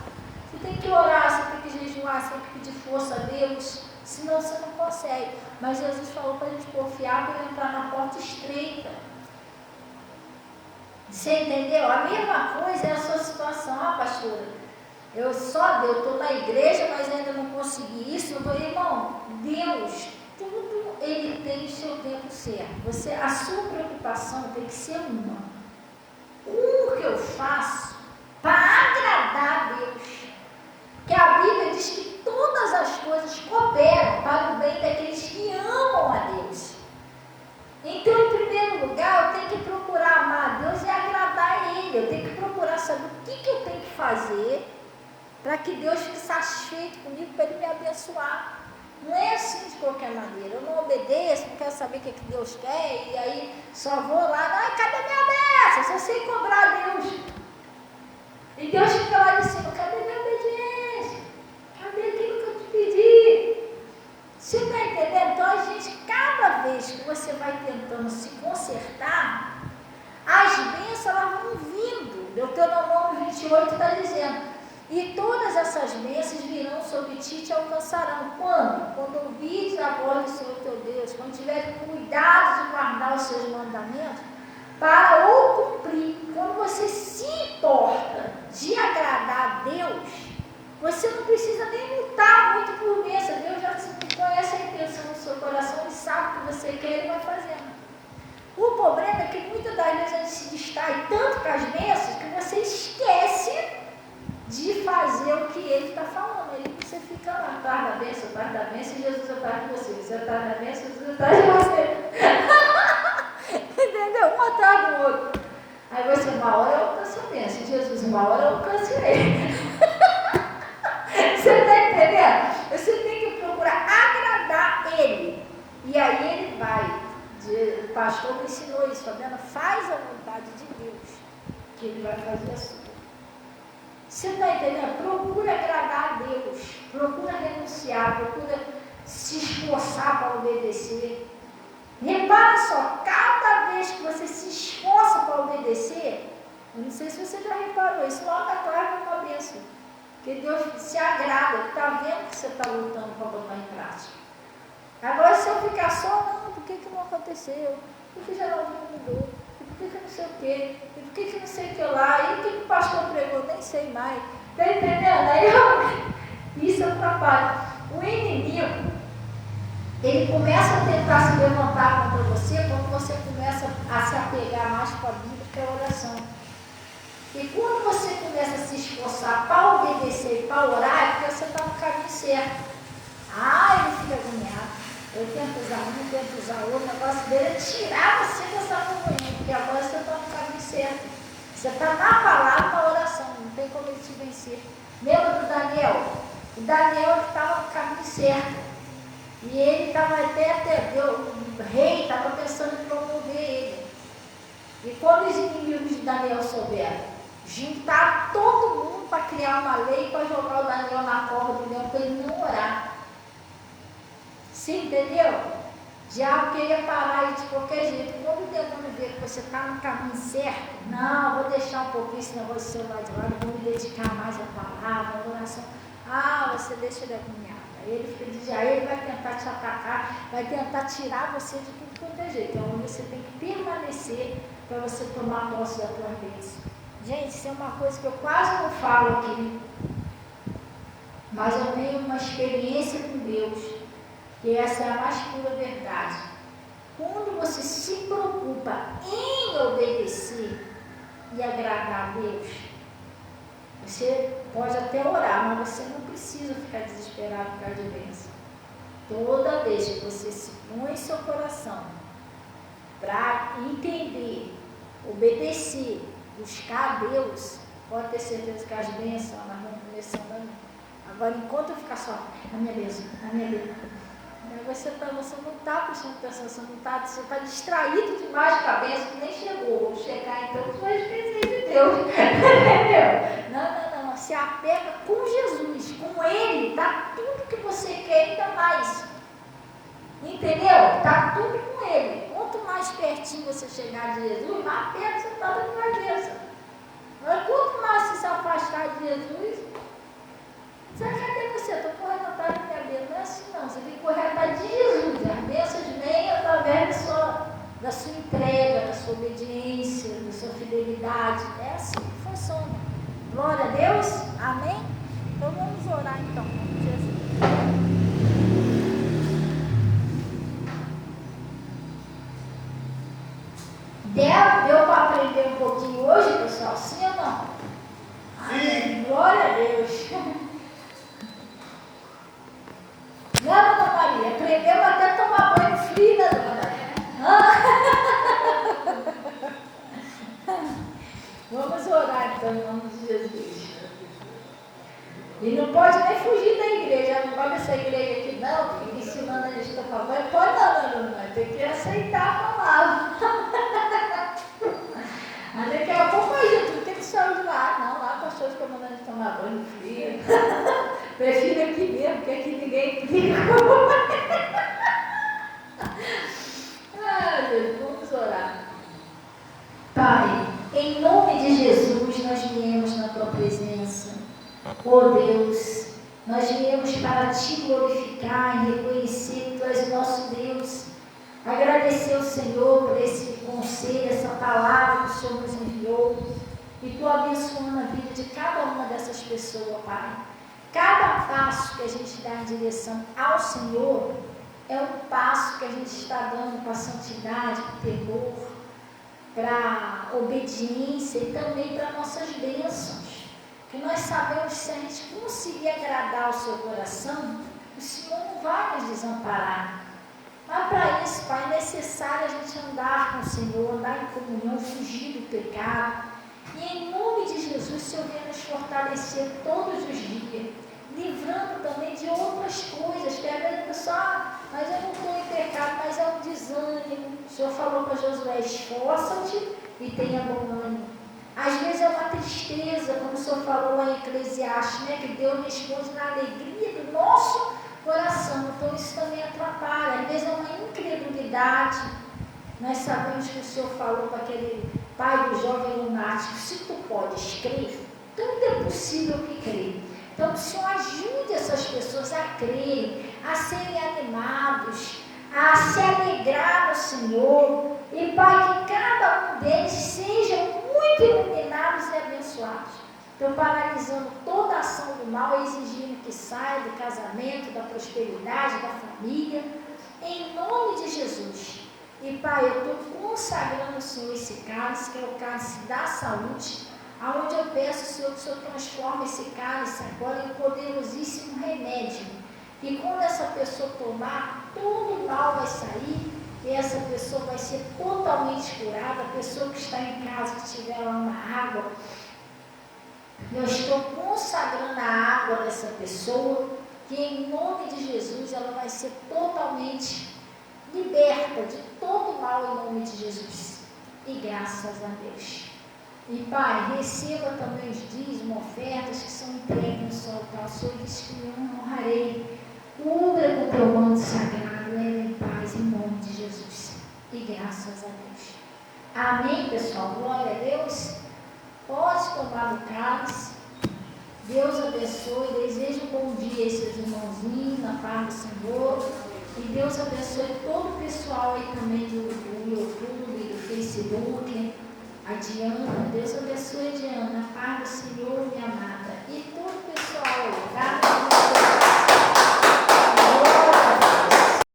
Você tem que orar, você tem que jejuar, você tem que pedir força a Deus, senão você não consegue. Mas Jesus falou para a gente confiar para entrar na porta estreita. Você entendeu? A mesma coisa é a sua situação. Ah, pastora, eu estou na igreja, mas ainda não consegui isso. Eu falei, irmão, Deus, tudo Ele tem o seu tempo certo. A sua preocupação tem que ser uma. Como que eu faço para agradar a Deus? Que a Bíblia diz que todas as coisas cooperam para o bem daqueles que amam a Deus. Então, em primeiro lugar, eu tenho que procurar amar a Deus e agradar a Ele. Eu tenho que procurar saber o que eu tenho que fazer para que Deus fique satisfeito comigo, para Ele me abençoar. Não é assim de qualquer maneira. Eu não obedeço, não quero saber o que Deus quer, e aí só vou lá, ai, cadê minha bênção? Só sei cobrar a Deus. E Deus fica lá de cima, cadê minha obediência? Cadê aquilo que eu te pedi? Você está entendendo? Então a gente, cada vez que você vai tentando se consertar, as bênçãos elas vão vindo. Deuteronômio 28 está dizendo, e todas essas bênçãos virão sobre ti e te alcançarão. Quando? Quando ouvires a voz do Senhor teu Deus, quando tiver cuidado de guardar os seus mandamentos, para o cumprir. Quando você se importa de agradar a Deus, você não precisa nem lutar muito por bênção. Deus já conhece a intenção do seu coração, Ele sabe o que você quer e Ele vai fazendo. O problema é que muitas das vezes a gente se distrai tanto com as bênçãos que você esquece de fazer o que Ele está falando. Você fica lá, atrás da bênção, e Jesus atrás de você. Você atrás da bênção, Jesus atrás de você. Entendeu? Um atrás do outro. Aí você, uma hora eu alcanço a bênção, Jesus, uma hora eu alcanço Ele. Você está entendendo? Você tem que procurar agradar Ele. E aí Ele vai. O pastor me ensinou isso, Fabiana, faz a vontade de Deus, que Ele vai fazer a sua. Você está entendendo? Procura agradar a Deus, procura renunciar, procura se esforçar para obedecer. Repara só, cada vez que você se esforça para obedecer, eu não sei se você já reparou isso, logo atrás é uma bênção. Porque Deus se agrada, está vendo que você está lutando para botar em prática. Agora, se eu ficar só, não, por que não aconteceu? Por que já não mudou? Por que não sei o quê? E por que não sei o que lá? E o que o pastor pregou? Nem sei mais. Está entendendo? Aí isso atrapalha. O inimigo, ele começa a tentar se levantar contra você quando você começa a se apegar mais com a Bíblia que a oração. E quando você começa a se esforçar para obedecer e para orar, é porque você está no caminho certo. Ele fica agoniado. Eu tento usar um, tento usar outro. O negócio dele é tirar você dessa comunhão, porque agora você está no caminho certo. Você está na palavra, na oração. Não tem como ele te vencer. Lembra do Daniel? O Daniel estava no caminho certo. E ele estava o rei estava pensando em promover ele. E quando os inimigos de Daniel souberam, juntaram todo mundo para criar uma lei para jogar o Daniel na cova do leão para ele não orar. Você entendeu? O diabo queria parar ele de qualquer jeito. Quando o demônio vê que você está no caminho certo, não, vou deixar um pouquinho esse negócio seu lá de lado, vou me dedicar mais à palavra, à oração. Você deixa ele agoniado. Aí ele vai tentar te atacar, vai tentar tirar você de tudo quanto é jeito. Então você tem que permanecer para você tomar posse da tua bênção. Gente, isso é uma coisa que eu quase não falo aqui, mas eu tenho uma experiência com Deus, que essa é a mais pura verdade. Quando você se preocupa em obedecer e agradar a Deus, você pode até orar, mas você não precisa ficar desesperado por causa de bênção. Toda vez que você se põe em seu coração para entender, obedecer, buscar a Deus, pode ter certeza que as bênçãos elas vão começando a vir. Agora, enquanto eu ficar só, a minha bênção, você não está prestando atenção, você está distraído demais com a bênção que nem chegou. Vou chegar então com as bênçãos de Deus. Entendeu? Não. Se apega com Jesus, com Ele, dá tudo que você quer, ainda mais. Entendeu? Dá tudo com Ele. Quanto mais pertinho você chegar de Jesus, mais perto você está da tua bênção. Mas quanto mais você se afastar de Jesus, você cadê você? Estou correndo atrás da minha bênção. Não é assim não, você tem que correr atrás de Jesus. As bênçãos vêm através da sua entrega, da sua obediência, da sua fidelidade. É assim que funciona. Glória a Deus. Amém? Então vamos orar então, em nome de Jesus. Deu para aprender um pouquinho hoje, pessoal? Sim ou não? Amém. Glória a Deus. Não, dona Maria, aprendeu até tomar banho frio, né, dona Maria? Vamos orar então, em nome de Jesus. E não pode nem fugir da igreja, não pode essa igreja aqui não, fica ensinando a gente a tomar banho. Pode não, tem que aceitar a palavra. Mas daqui a pouco a gente tem que sair de lá. Não, lá pastor fica mandando a gente tomar banho frio. Prefiro aqui mesmo, porque aqui ninguém implica. Deus, vamos orar. Pai, em nome de Jesus, nós viemos na tua presença. Oh Deus, nós viemos para te glorificar e reconhecer que tu és nosso Deus. Agradecer ao Senhor por esse conselho, essa palavra que o Senhor nos enviou. E tu abençoando a vida de cada uma dessas pessoas, Pai. Cada passo que a gente dá em direção ao Senhor é um passo que a gente está dando para a santidade, para o temor, para a obediência e também para nossas bênçãos. Que nós sabemos que se a gente conseguir agradar o seu coração, o Senhor não vai nos desamparar. Mas para isso, Pai, é necessário a gente andar com o Senhor, andar em comunhão, fugir do pecado. E em nome de Jesus, o Senhor venha nos fortalecer todos os dias, livrando também de outras coisas, que às vezes a pessoa, mas eu não estou em pecado, mas é um desânimo. O Senhor falou para Josué, esforça-te e tenha bom ânimo. Às vezes é uma tristeza, como o Senhor falou lá em Eclesiastes, né, que Deus responde na alegria do nosso coração. Então isso também atrapalha. Às vezes é uma incredulidade. Nós sabemos que o Senhor falou para aquele pai do jovem lunático, se tu podes crer, tudo é possível que crer. Então o Senhor ajude essas pessoas a crerem, a serem animados, a se alegrar no Senhor. E Pai, que cada um deles sejam muito iluminados e abençoados. Então, paralisando toda a ação do mal, exigindo que saia do casamento, da prosperidade, da família, em nome de Jesus. E Pai, eu estou consagrando ao Senhor esse cálice, que é o cálice da saúde, aonde eu peço, Senhor, que o Senhor transforme esse cálice agora em um poderosíssimo remédio. E quando essa pessoa tomar, todo o mal vai sair, e essa pessoa vai ser totalmente curada. A pessoa que está em casa, que tiver lá uma água, eu estou consagrando a água dessa pessoa, que em nome de Jesus ela vai ser totalmente liberta de todo mal em nome de Jesus. E graças a Deus. E Pai, receba também os dízimos, ofertas que são entregues no seu altar. O Senhor disse que eu honrarei. Cubra com teu manto sagrado, leva em paz em nome de Jesus. E graças a Deus. Amém, pessoal? Glória a Deus. Pode tomar o cálice. Deus abençoe. Desejo um bom dia a esses irmãozinhos, na paz do Senhor. E Deus abençoe todo o pessoal aí também do YouTube, do Facebook. A Diana, Deus abençoe a Diana, na paz do Senhor, minha amada. E todo o pessoal aí, tá?